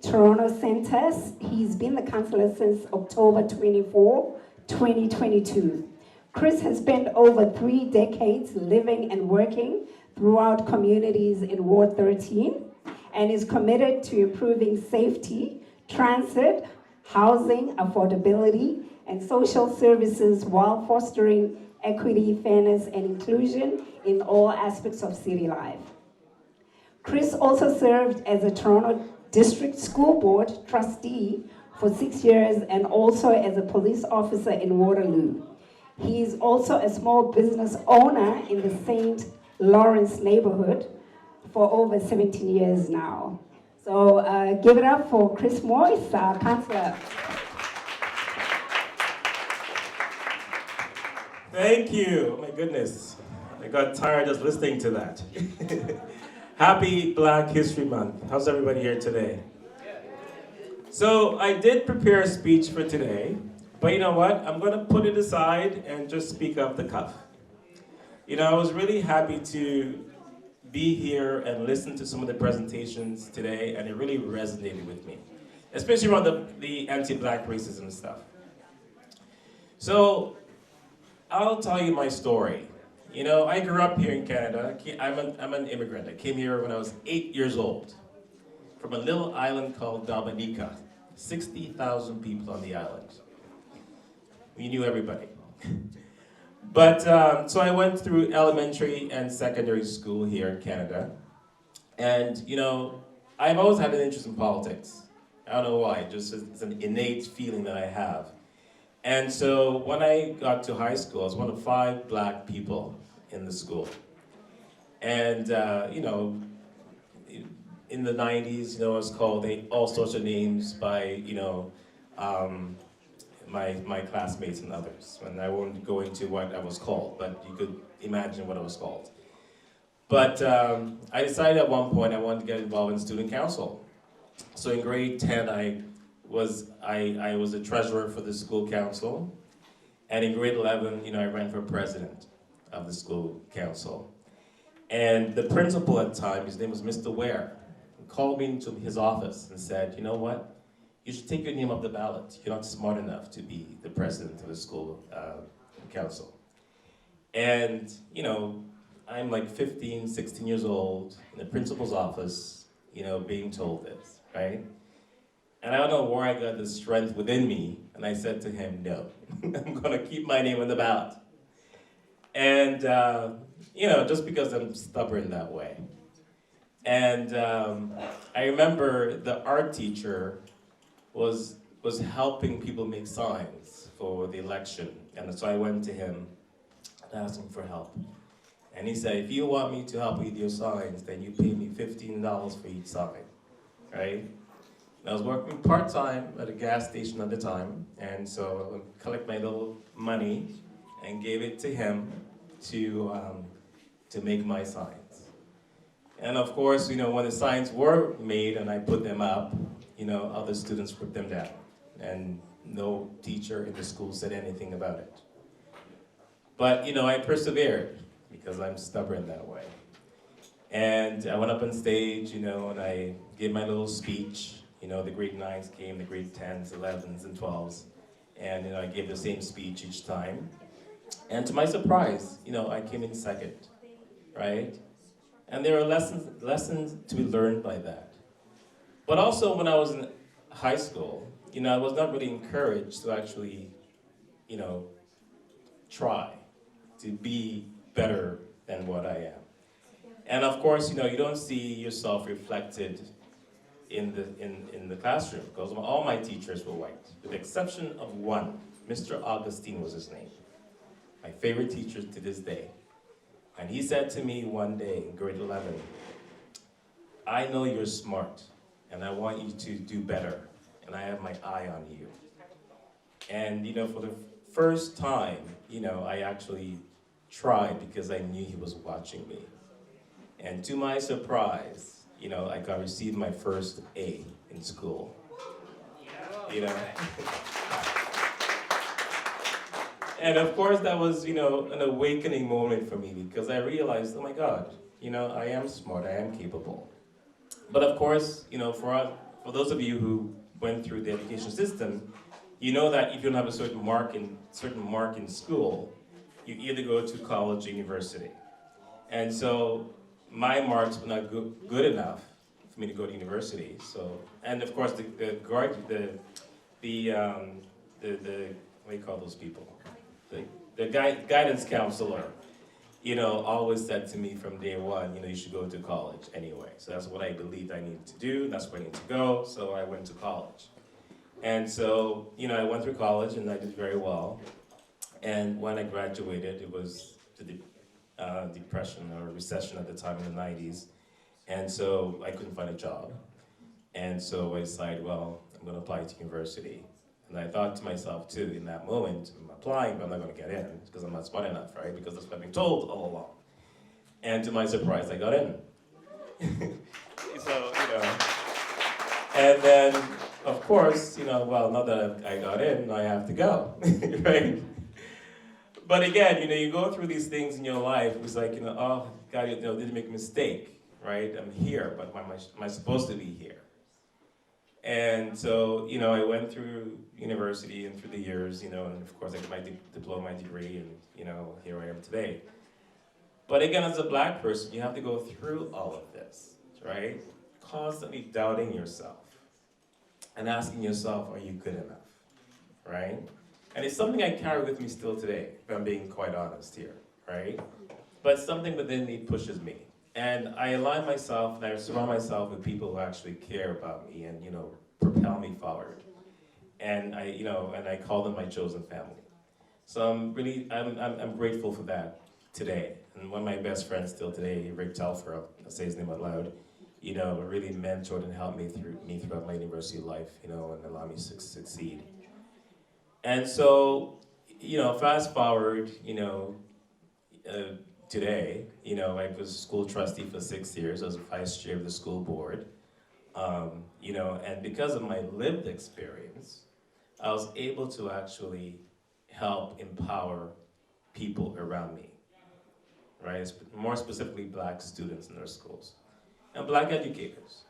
Toronto Centre. He's been the councillor since October 24, 2022. Chris has spent over 3 decades living and working throughout communities in Ward 13 and is committed to improving safety, transit, housing, affordability, and social services while fostering equity, fairness, and inclusion in all aspects of city life. Chris also served as a Toronto District School Board trustee for 6 years and also as a police officer in Waterloo. He is also a small business owner in the St. Lawrence neighborhood for over 17 years now. So give it up for Chris Moyes, our councillor. Thank you. Oh my goodness. I got tired just listening to that. Happy Black History Month. How's everybody here today? So I did prepare a speech for today, but you know what? I'm going to put it aside and just speak off the cuff. You know, I was really happy to be here and listen to some of the presentations today, and it really resonated with me, especially around the anti-Black racism stuff. So I'll tell you my story. You know, I grew up here in Canada. I'm an immigrant. I came here when I was 8 years old from a little island called Dominica. 60,000 people on the island. We knew everybody. But, so I went through elementary and secondary school here in Canada. And, you know, I've always had an interest in politics. I don't know why, just it's an innate feeling that I have. And so when I got to high school, I was one of 5 black people in the school. And, you know, in the 90s, you know, I was called all sorts of names by, you know, my classmates and others. And I won't go into what I was called, but you could imagine what I was called. But I decided at one point I wanted to get involved in student council. So in grade 10, I was a treasurer for the school council. And in grade 11, you know, I ran for president of the school council. And the principal at the time, his name was Mr. Ware, called me into his office and said, you know what? You should take your name off the ballot. You're not smart enough to be the president of the school council. And, you know, I'm like 15, 16 years old in the principal's office, you know, being told this, right? And I don't know where I got the strength within me, and I said to him, no, I'm gonna keep my name on the ballot. And, you know, just because I'm stubborn that way. And I remember the art teacher was helping people make signs for the election. And so I went to him and asked him for help. And he said, if you want me to help you with your signs, then you pay me $15 for each sign, right? And I was working part-time at a gas station at the time, and so I would collect my little money and gave it to him to make my signs. And of course, you know, when the signs were made and I put them up, you know, other students put them down. And no teacher in the school said anything about it. But, you know, I persevered because I'm stubborn that way. And I went up on stage, you know, and I gave my little speech. You know, the grade 9s came, the grade 10s, 11s, and 12s. And, you know, I gave the same speech each time. And to my surprise, you know, I came in second, right? And there are lessons to be learned by that. But also when I was in high school, you know, I was not really encouraged to actually, you know, try to be better than what I am. And of course, you know, you don't see yourself reflected in the classroom because all my teachers were white, with the exception of one. Mr. Augustine was his name. My favorite teacher to this day. And he said to me one day in grade 11, I know you're smart, and I want you to do better, and I have my eye on you. And, you know, for the first time, you know, I actually tried because I knew he was watching me. And to my surprise, you know, I received my first A in school. You know? And of course that was, you know, an awakening moment for me because I realized, oh my God, you know, I am smart, I am capable. But of course, you know, for those of you who went through the education system, you know that if you don't have a certain mark in school, you either go to college or university. And so my marks were not good enough for me to go to university. So, and of course the what do you call those people? The guidance counselor, you know, always said to me from day one, you know, you should go to college anyway. So that's what I believed I needed to do. That's where I needed to go. So I went to college. And so, you know, I went through college and I did very well. And when I graduated, it was the depression or recession at the time in the 90s. And so I couldn't find a job. And so I decided, well, I'm going to apply to university. And I thought to myself, too, in that moment, I'm applying, but I'm not going to get in because I'm not smart enough, right? Because that's what I've been told all along. And to my surprise, I got in. So, you know. And then, of course, you know, well, now that I got in, I have to go, right? But again, you know, you go through these things in your life, it's like, you know, oh, God, you know, didn't make a mistake, right? I'm here, but am I supposed to be here? And so, you know, I went through university and through the years, you know, and of course I got my diploma, my degree, and, you know, here I am today. But again, as a black person, you have to go through all of this, right? Constantly doubting yourself and asking yourself, are you good enough, right? And it's something I carry with me still today, if I'm being quite honest here, right? But something within me pushes me. And I align myself and I surround myself with people who actually care about me and, you know, propel me forward. And I call them my chosen family. So I'm grateful for that today. And one of my best friends still today, Rick Telfer, I'll say his name out loud, you know, really mentored and helped me throughout my university life, you know, and allowed me to succeed. And so, you know, fast forward, you know, today, you know, I was a school trustee for 6 years. I was a vice chair of the school board. You know, and because of my lived experience, I was able to actually help empower people around me, right? More specifically, black students in their schools and black educators,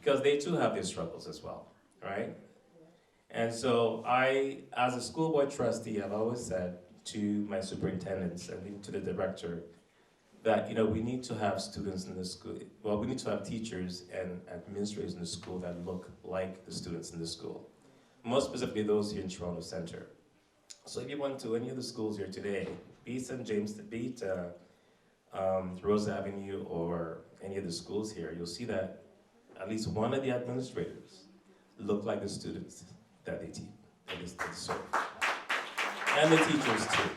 because they too have their struggles as well, right? And so I, as a school board trustee, I've always said to my superintendents and even to the director that, you know, we need to have students in the school, well, we need to have teachers and administrators in the school that look like the students in the school. Most specifically those here in Toronto Centre. So if you went to any of the schools here today, be it St. James, be it Rose Avenue or any of the schools here, you'll see that at least one of the administrators look like the students that they teach, that they serve. And the teachers too.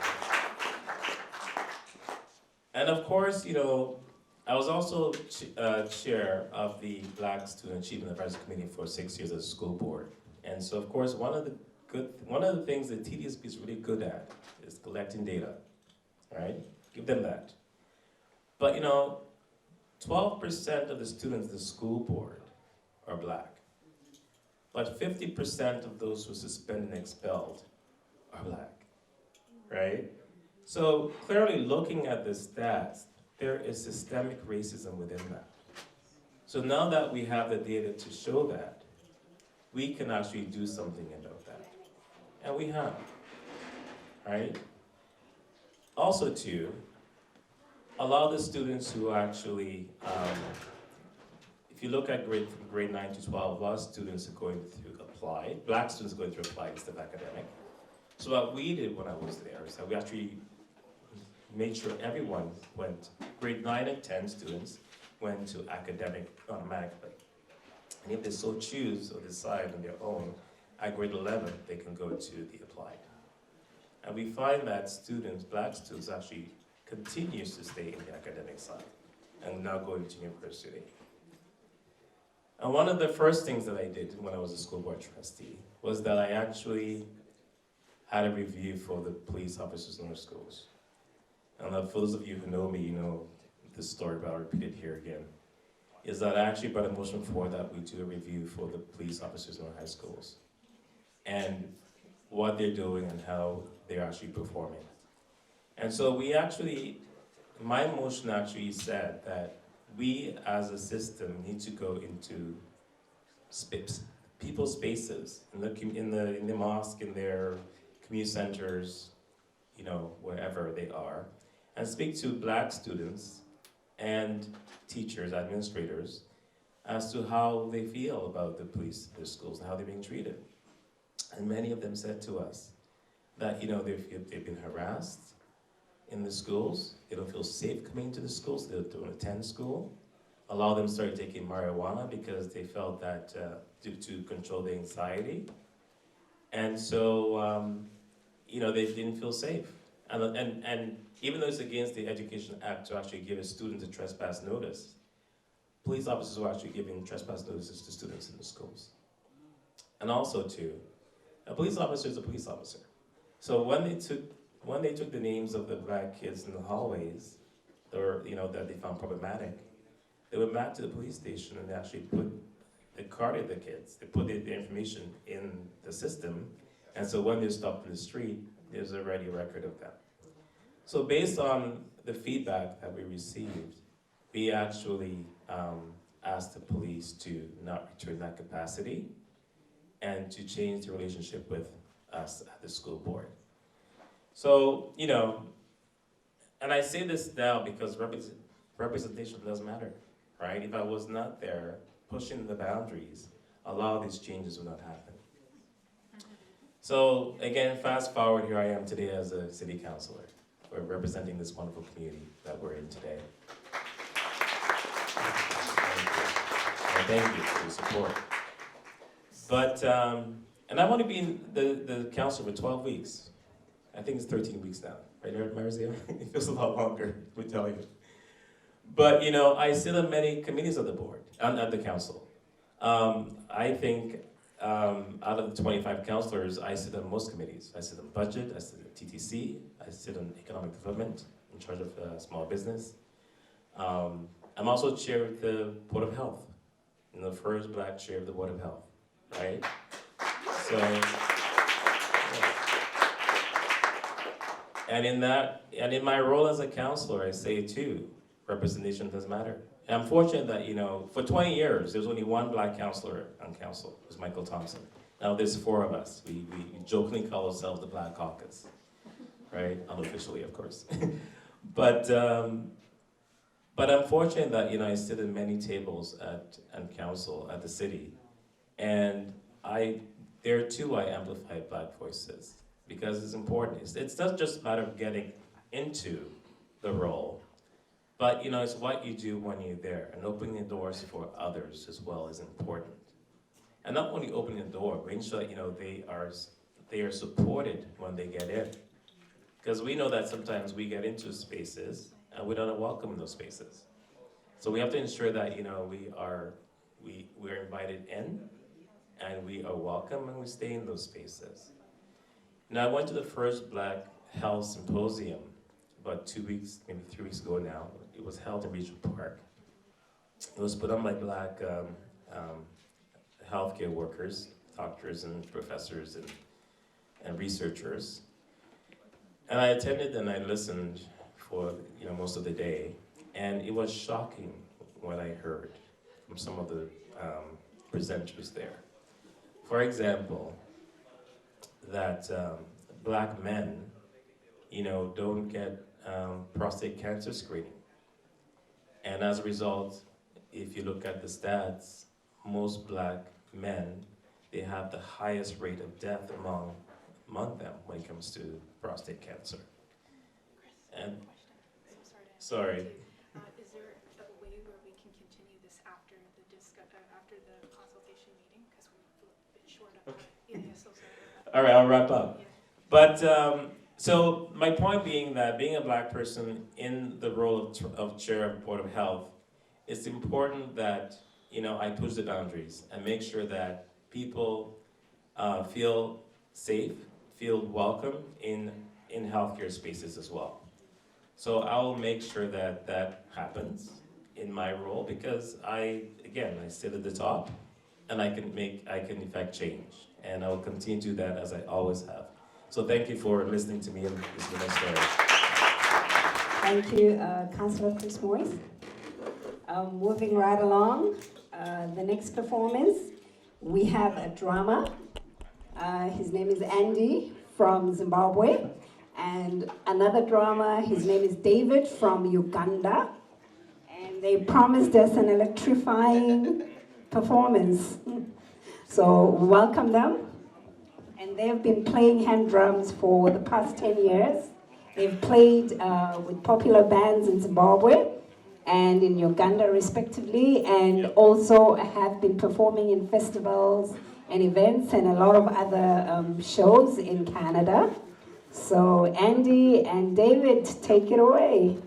And of course, you know, I was also chair of the Black Student Achievement Advisory Committee for 6 years as a school board. And so, of course, one of the things that TDSP is really good at is collecting data, right? Give them that. But you know, 12% of the students in the school board are black. But 50% of those who are suspended and expelled are black, right? So clearly looking at the stats, there is systemic racism within that. So now that we have the data to show that, we can actually do something about that. And we have, right? Also too, a lot of the students who actually, if you look at from grade 9 to 12, a lot of students are going through apply, black students are going through apply instead of academic. So what we did when I was there is that we actually made sure everyone went, grade 9 and 10 students went to academic automatically. And if they so choose or decide on their own, at grade 11, they can go to the applied. And we find that students, black students, actually continues to stay in the academic side and now going to university. And one of the first things that I did when I was a school board trustee was that I actually had a review for the police officers in our schools. And for those of you who know me, you know this story, but I'll repeat it here again, is that I actually brought a motion forward that we do a review for the police officers in our high schools and what they're doing and how they're actually performing. And so we actually, my motion actually said that we as a system need to go into people's spaces, in the mosque, in their community centers, you know, wherever they are, and speak to black students and teachers, administrators, as to how they feel about the police, their schools, and how they're being treated. And many of them said to us that, you know, they've been harassed in the schools, they don't feel safe coming to the schools, they don't attend school. A lot of them started taking marijuana because they felt that due to control the anxiety. And so, you know, they didn't feel safe. And even though it's against the Education Act to actually give a student a trespass notice, police officers were actually giving trespass notices to students in the schools. And also too, a police officer is a police officer. So when they took the names of the black kids in the hallways, that they found problematic, they went back to the police station and they actually carded the kids. They put the information in the system, and so when they're stopped in the street, there's already a record of them. So based on the feedback that we received, we actually asked the police to not return that capacity and to change the relationship with us at the school board. So, you know, and I say this now because representation does matter, right? If I was not there pushing the boundaries, a lot of these changes would not happen. So again, fast forward, here I am today as a city councilor. We're representing this wonderful community that we're in today. Thank you for your support. But, and I've only been the councilor for 12 weeks. I think it's 13 weeks now, right, Marizia? It feels a lot longer, let me tell you. But, you know, I sit on many committees of the board, at the council. I think out of the 25 councilors, I sit on most committees. I sit on budget, I sit on TTC, I sit on economic development, in charge of small business. I'm also chair of the Board of Health, and the first black chair of the Board of Health, right? So, and in my role as a counselor, I say too, representation does matter. And I'm fortunate that, you know, for 20 years, there was only one black counselor on council, it was Michael Thompson. Now there's 4 of us. We jokingly call ourselves the Black Caucus, right? Unofficially, of course. But I'm fortunate that, you know, I sit at many tables at council, at the city, and there too I amplify black voices, because it's important. It's not just a matter of getting into the role, but, you know, it's what you do when you're there, and opening the doors for others as well is important. And not only opening the door, but ensure that, you know, they are supported when they get in. Because we know that sometimes we get into spaces and we don't welcome in those spaces. So we have to ensure that, you know, we're invited in, and we are welcome, and we stay in those spaces. Now, I went to the first Black Health Symposium about 2 weeks, maybe 3 weeks ago now. It was held in Regent Park. It was put on by Black healthcare workers, doctors and professors and researchers. And I attended and I listened for, you know, most of the day, and it was shocking what I heard from some of the presenters there. For example, that black men, you know, don't get prostate cancer screening. And as a result, if you look at the stats, most black men, they have the highest rate of death among them when it comes to prostate cancer. And sorry. Is there a way where we can continue this after the consultation meeting? Because we're a bit short of time. So sorry. All right, I'll wrap up. Yeah. But so my point being that being a black person in the role of chair of Board of Health, it's important that, you know, I push the boundaries and make sure that people feel safe, feel welcome in healthcare spaces as well. So I'll make sure that that happens in my role, because I sit at the top, and I can effect change, and I will continue to do that as I always have. So thank you for listening to me and listening to my story. Thank you, Councillor Chris Morris. Moving right along, the next performance, we have a drama. His name is Andy from Zimbabwe, and another drama, his name is David from Uganda, and they promised us an electrifying performance. So welcome them. And they've been playing hand drums for the past 10 years. They've played with popular bands in Zimbabwe and in Uganda respectively, and also have been performing in festivals and events and a lot of other shows in Canada. So Andy and David, take it away.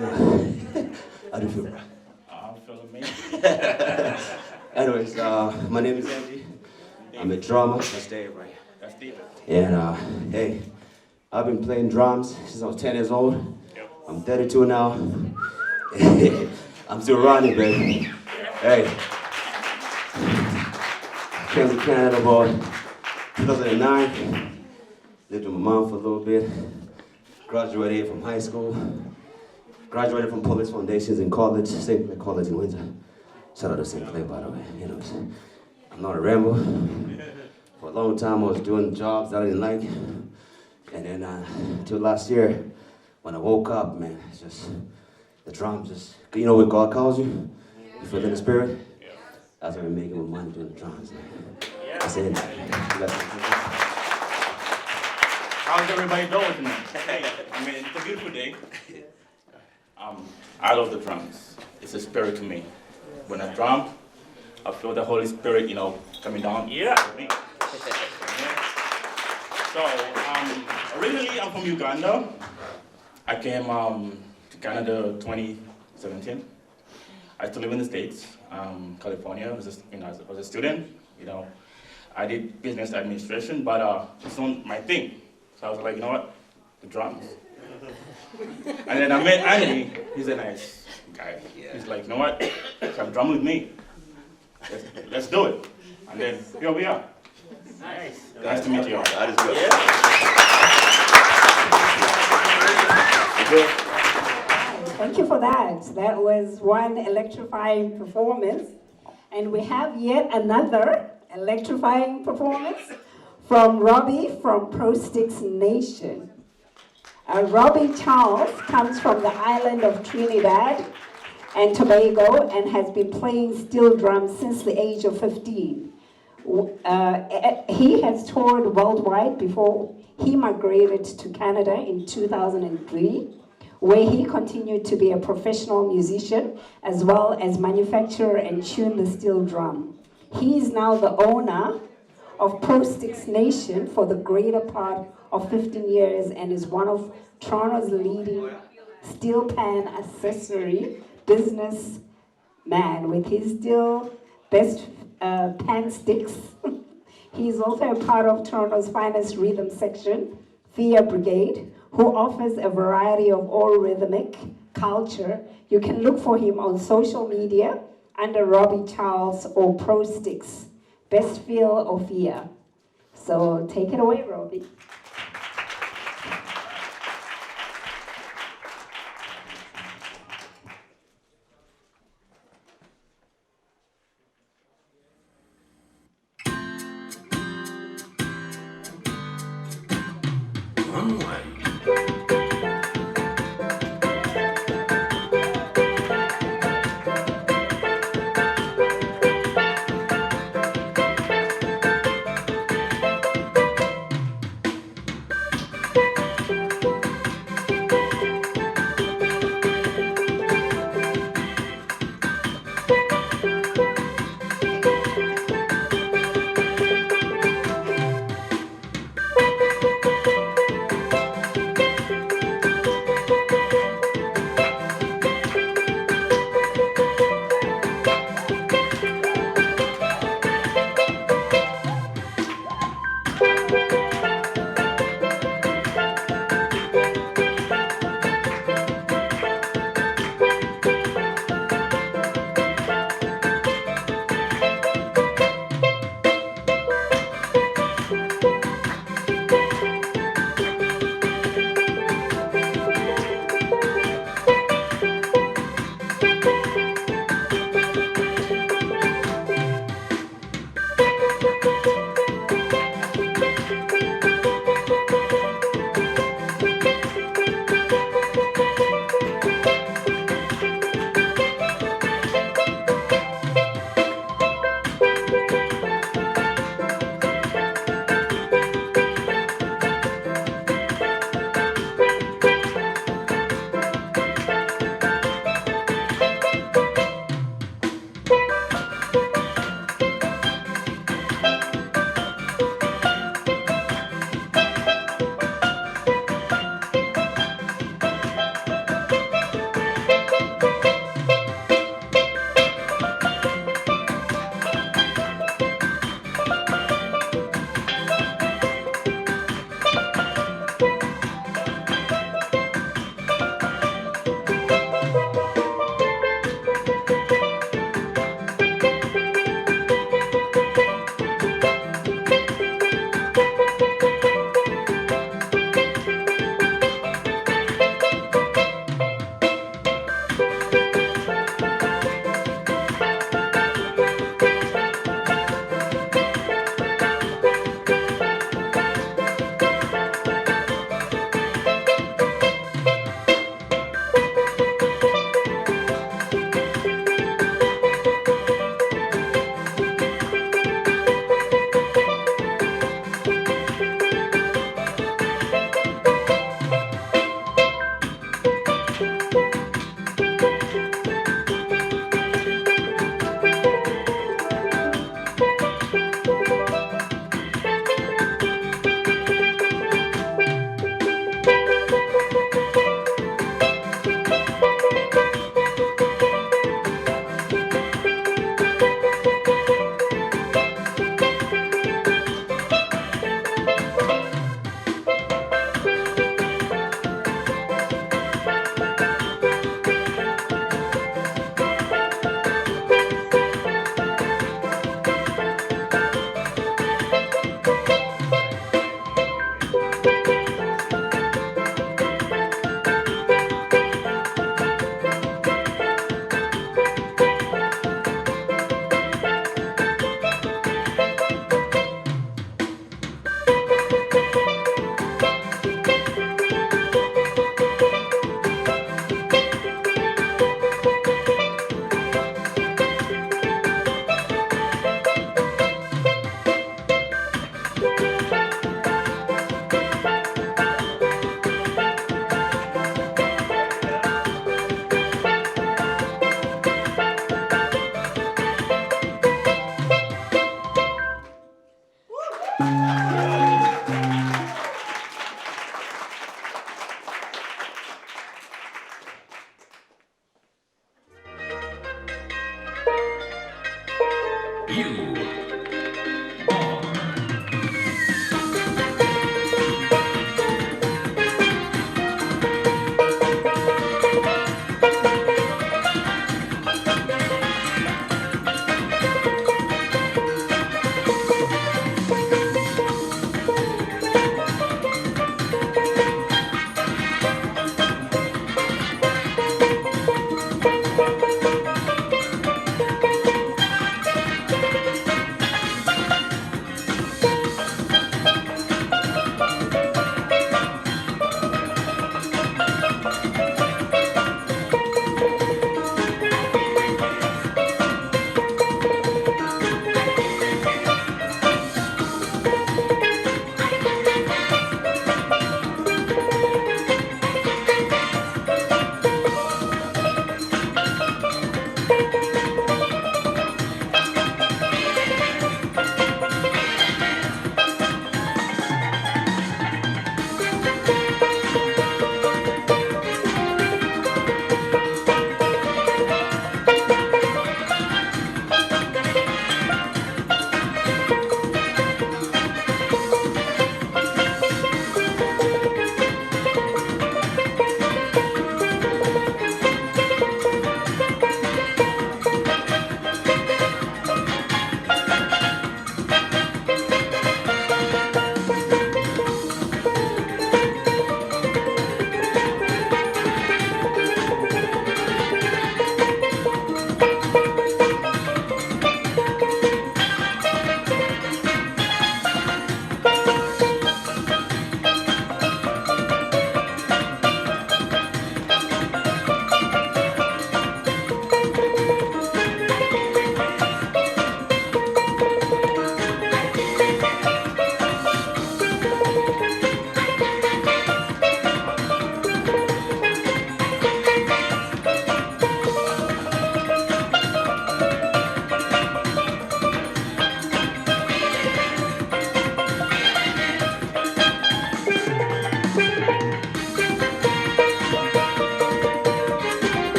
good. How do you feel, bro? I'm feeling amazing. Anyways, my name is Andy. I'm a drummer. That's Dave, right? That's David. And hey, I've been playing drums since I was 10 years old. Yep. I'm 32 now. I'm still running, baby. Hey, came to Canada about 2009. Lived with my mom for a little bit. Graduated from high school. Graduated from Police Foundations in college, St. Clair College in Windsor. Shout out to St. Clair, by the way. You know, I'm not a ramble. For a long time, I was doing jobs that I didn't like. And then until last year, when I woke up, man, it's just, the drums just, you know what God calls you? You feel in the spirit? That's what we're making with money doing the drums, man. That's it. How's everybody doing tonight? Hey, I mean, it's a beautiful day. I love the drums. It's a spirit to me. When I drum, I feel the Holy Spirit, you know, coming down. Yeah. So, originally I'm from Uganda. I came to Canada 2017. I still live in the States, California. I was a student, you know. I did business administration, but it's not my thing. So I was like, you know what, the drums. And then I met Andy. He's a nice guy. He's like, you know what, come drum with me. Let's do it. And then here we are. Nice. Nice to meet you all. That is good. Thank you for that. That was one electrifying performance. And we have yet another electrifying performance from Robbie from Pro Sticks Nation. Robbie Charles comes from the island of Trinidad and Tobago and has been playing steel drums since the age of 15. He has toured worldwide before he migrated to Canada in 2003, where he continued to be a professional musician as well as manufacture and tune the steel drum. He is now the owner of Pro Sticks Nation for the greater part of 15 years and is one of Toronto's leading steel pan accessory businessman with his steel best pan sticks. He is also a part of Toronto's finest rhythm section, Fia Brigade, who offers a variety of all rhythmic culture. You can look for him on social media under Robbie Charles or Pro Sticks, Best Feel or Fia. So take it away, Robbie.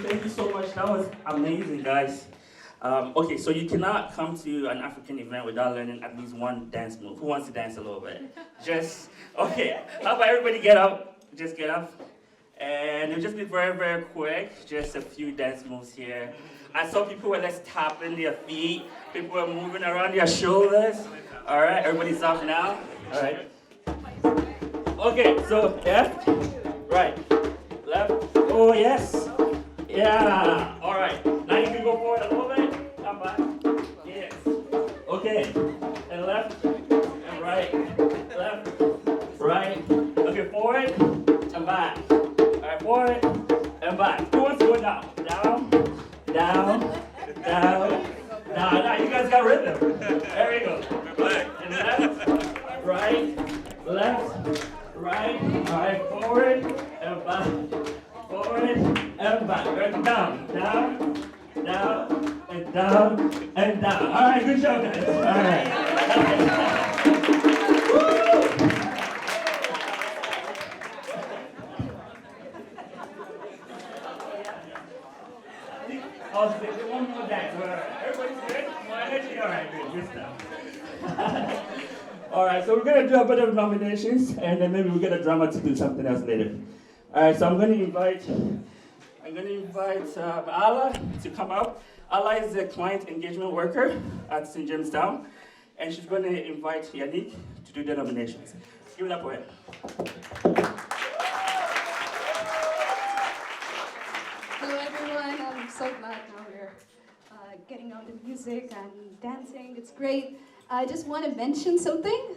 Thank you so much. That was amazing, guys. Okay, so you cannot come to an African event without learning at least one dance move. Who wants to dance a little bit? Okay. How about everybody get up? Just get up. And it'll just be very, very quick. Just a few dance moves here. I saw people were just tapping their feet. People were moving around their shoulders. All right, everybody's up now. All right. Okay, so left, right, left. Oh, yes. Yeah. All right. Now you can go forward a little bit. Come back. Yes. Okay. And left and right. Left, right. Okay, forward and back. All right, forward and back. Who wants to go down? Down, down, down, down. Now you guys got rhythm. There we go. And left, right. down, and down. All right, good job, guys. All right. I'll say one more dance. All right. Everybody's good? More energy? All right, good stuff. All right, so we're going to do a bit of nominations, and then maybe we'll get a drama to do something else later. All right, so I'm going to invite Ala to come up. Ala is a client engagement worker at St. Jamestown, and she's going to invite Yannick to do the nominations. Give it up for her. Hello everyone, I'm so glad now we're getting on the music and dancing. It's great. I just want to mention something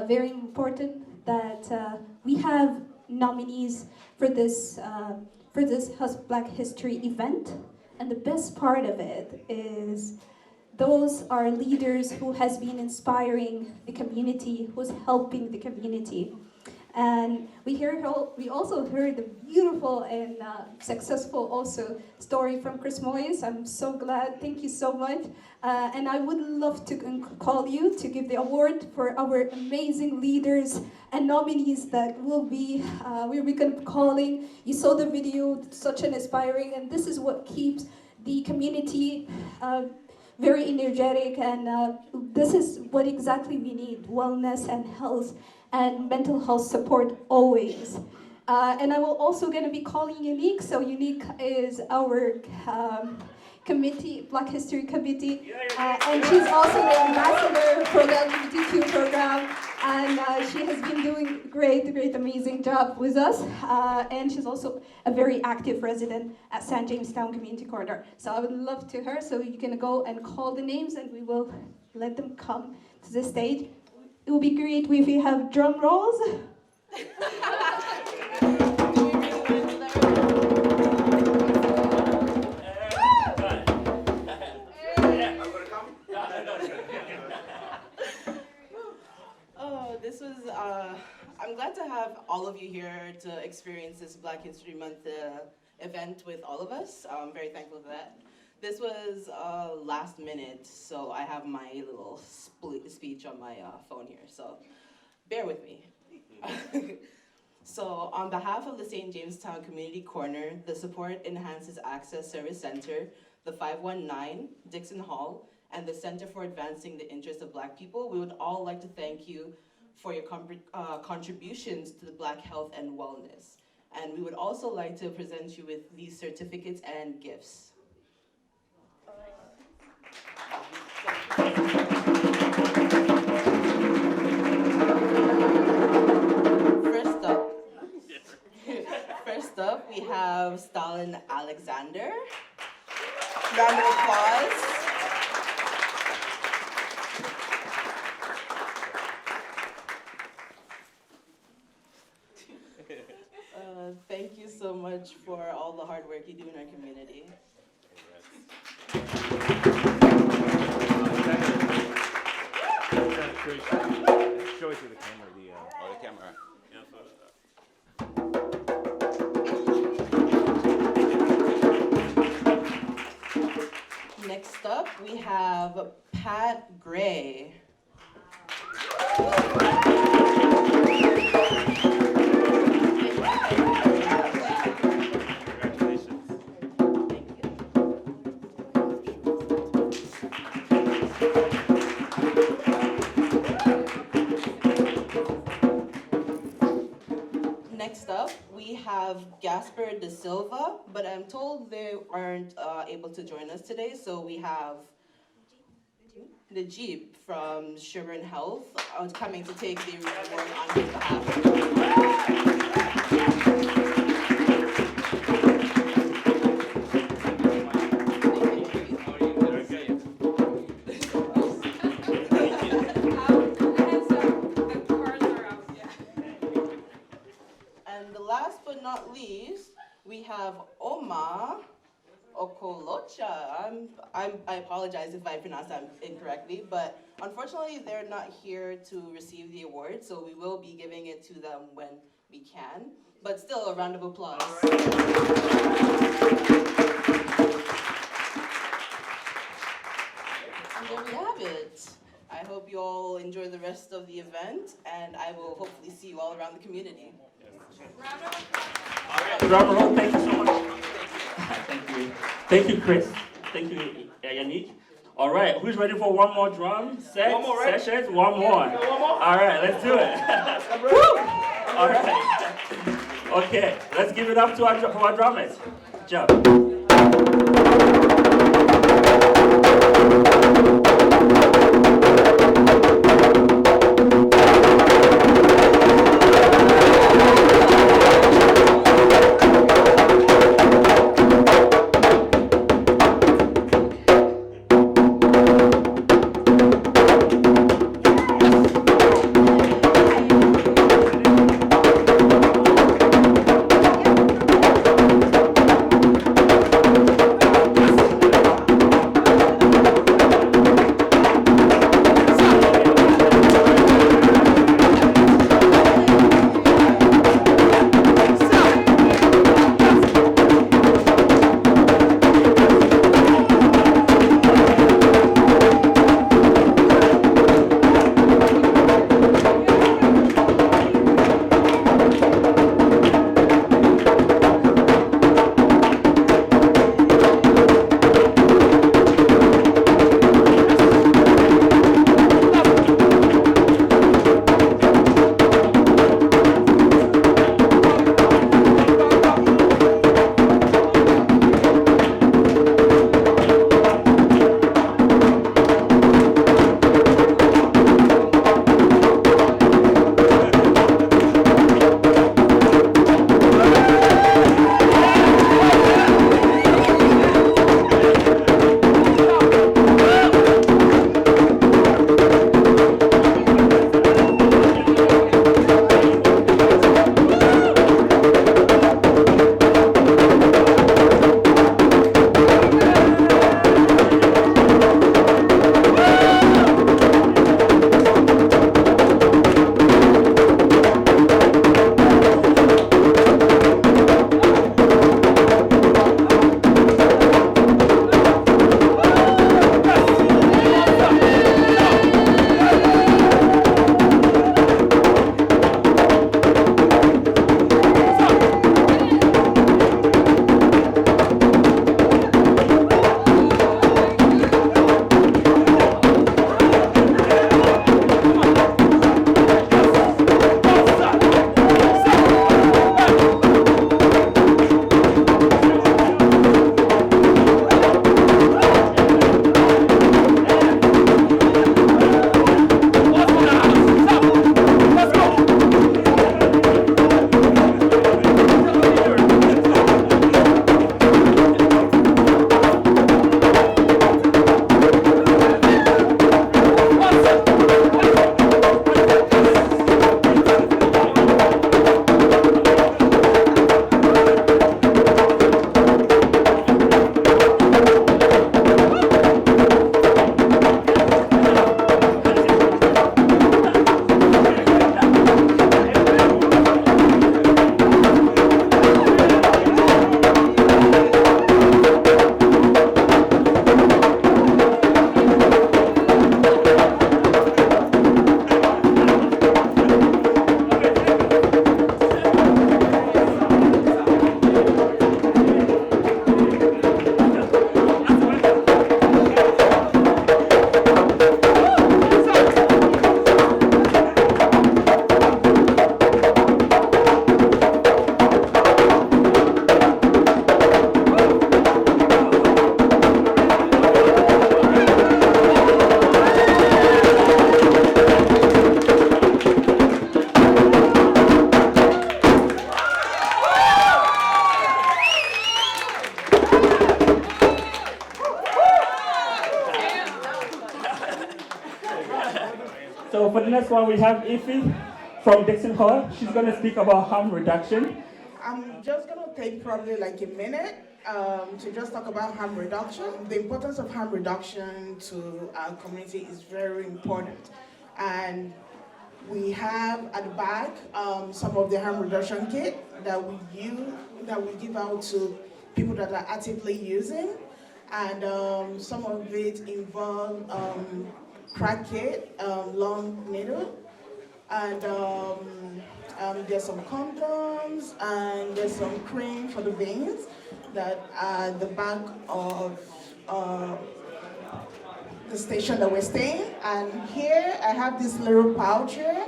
very important, that we have nominees for this Black History event, and the best part of it is those are leaders who has been inspiring the community, who's helping the community. And we also heard the beautiful and successful also story from Chris Moyes. I'm so glad. Thank you so much. And I would love to call you to give the award for our amazing leaders and nominees that we'll be calling. You saw the video, such an inspiring, and this is what keeps the community very energetic, and this is what exactly we need: wellness and health and mental health support always. And I will also going to be calling Unique. So Unique is our committee, Black History Committee, and she's also the ambassador for the LGBTQ program, and she has been doing great, amazing job with us, and she's also a very active resident at St. Jamestown Community Corner. So I would love to her, so you can go and call the names, and we will let them come to the stage. It would be great if we have drum rolls. Oh, this was, I'm glad to have all of you here to experience this Black History Month event with all of us. I'm very thankful for that. This was last minute, so I have my little speech on my phone here, so bear with me. So on behalf of the St. Jamestown Community Corner, the Support Enhances Access Service Center, the 519, Dixon Hall, and the Center for Advancing the Interests of Black People, we would all like to thank you for your contributions to the Black health and wellness. And we would also like to present you with these certificates and gifts. First up, we have Stalin Alexander. Round of applause. Thank you so much for all the hard work you do in our community. Show it to the camera. The camera. Next up, we have Pat Gray. Next up, we have Gasper De Silva, but I'm told they aren't able to join us today, so we have Najib from Sugar Health coming to take the award on his behalf. Last but not least, we have Oma Okolocha. I apologize if I pronounced that incorrectly, but unfortunately they're not here to receive the award, so we will be giving it to them when we can. But still, a round of applause. And there we have it. I hope you all enjoy the rest of the event, and I will hopefully see you all around the community. Round of Drum roll, thank you so much. Thank you. Thank you, Chris. Thank you, Yannick. All right, who's ready for one more drum set? One more, right? Sessions? One more. Yeah, one more. All right, let's do it. Woo! All right. Okay, let's give it up to our drummers. Good job. So for the next one, we have Ify from Dixon Hall. She's going to speak about harm reduction. I'm just going to take probably like a minute to just talk about harm reduction. The importance of harm reduction to our community is very important. And we have at the back some of the harm reduction kit that we give out to people that are actively using. and some of it involve crackhead, long needle, and there's some condoms, and there's some cream for the veins that are at the back of the station that we're staying. And here I have this little pouch here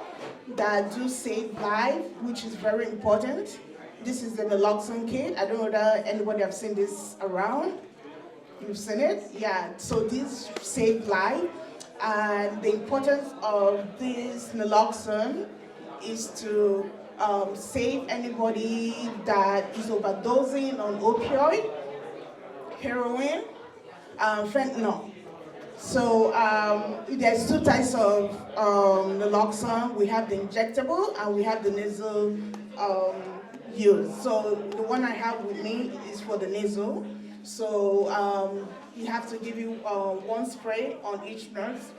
that do save life, which is very important. This is the naloxone kit. I don't know whether anybody have seen this around. You've seen it? Yeah, so this save life. And the importance of this naloxone is to save anybody that is overdosing on opioid, heroin, fentanyl. So there's two types of naloxone. We have the injectable and we have the nasal use. So the one I have with me is for the nasal. So you have to give you one spray on each nurse,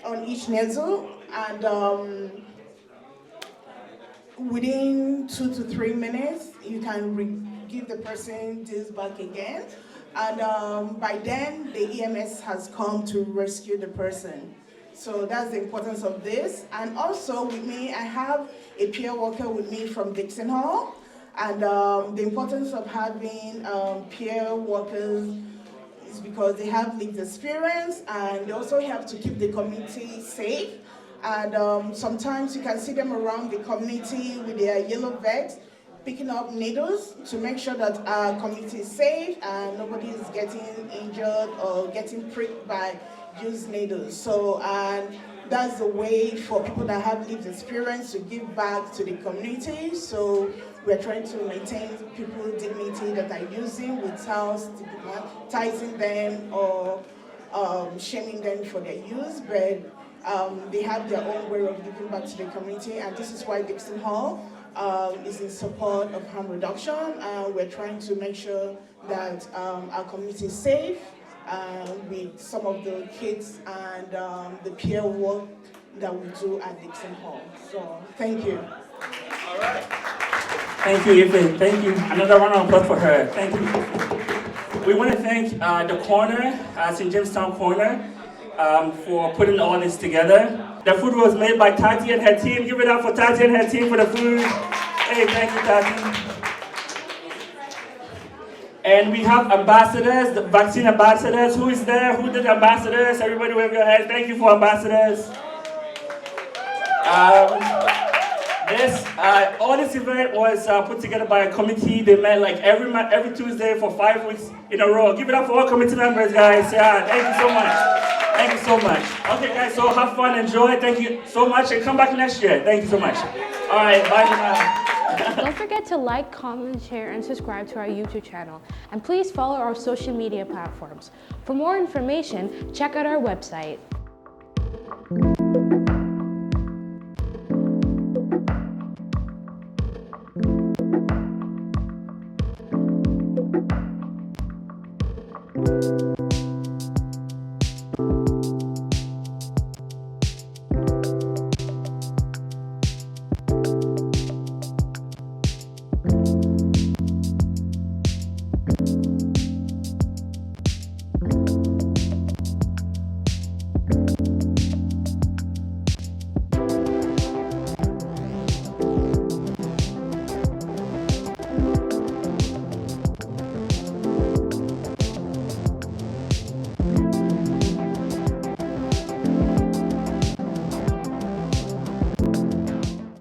on each nasal, and within 2 to 3 minutes, you can give the person this back again. And by then, the EMS has come to rescue the person. So that's the importance of this. And also with me, I have a peer worker with me from Dixon Hall. And the importance of having peer workers is because they have lived experience and they also have to keep the community safe. And sometimes you can see them around the community with their yellow vests, picking up needles to make sure that our community is safe and nobody is getting injured or getting pricked by used needles. So, and that's the way for people that have lived experience to give back to the community. So we're trying to maintain people's dignity that are using without stigmatizing them or shaming them for their use, but they have their own way of giving back to the community, and this is why Dixon Hall is in support of harm reduction. We're trying to make sure that our community is safe with some of the kids and the peer work that we do at Dixon Hall. So, thank you. All right. Thank you, Ife. Thank you. Another round of applause for her. Thank you. We want to thank the corner, St. Jamestown Corner, for putting all this together. The food was made by Tati and her team. Give it up for Tati and her team for the food. Hey, thank you, Tati. And we have ambassadors, the vaccine ambassadors. Who is there? Who did ambassadors? Everybody wave your hands. Thank you for ambassadors. All this event was put together by a committee. They met like every Tuesday for 5 weeks in a row. Give it up for all committee members, guys. Yeah, thank you so much. Thank you so much. Okay, guys, so have fun, enjoy. Thank you so much, and come back next year. Thank you so much. All right, bye now. Don't forget to like, comment, share, and subscribe to our YouTube channel. And please follow our social media platforms. For more information, check out our website.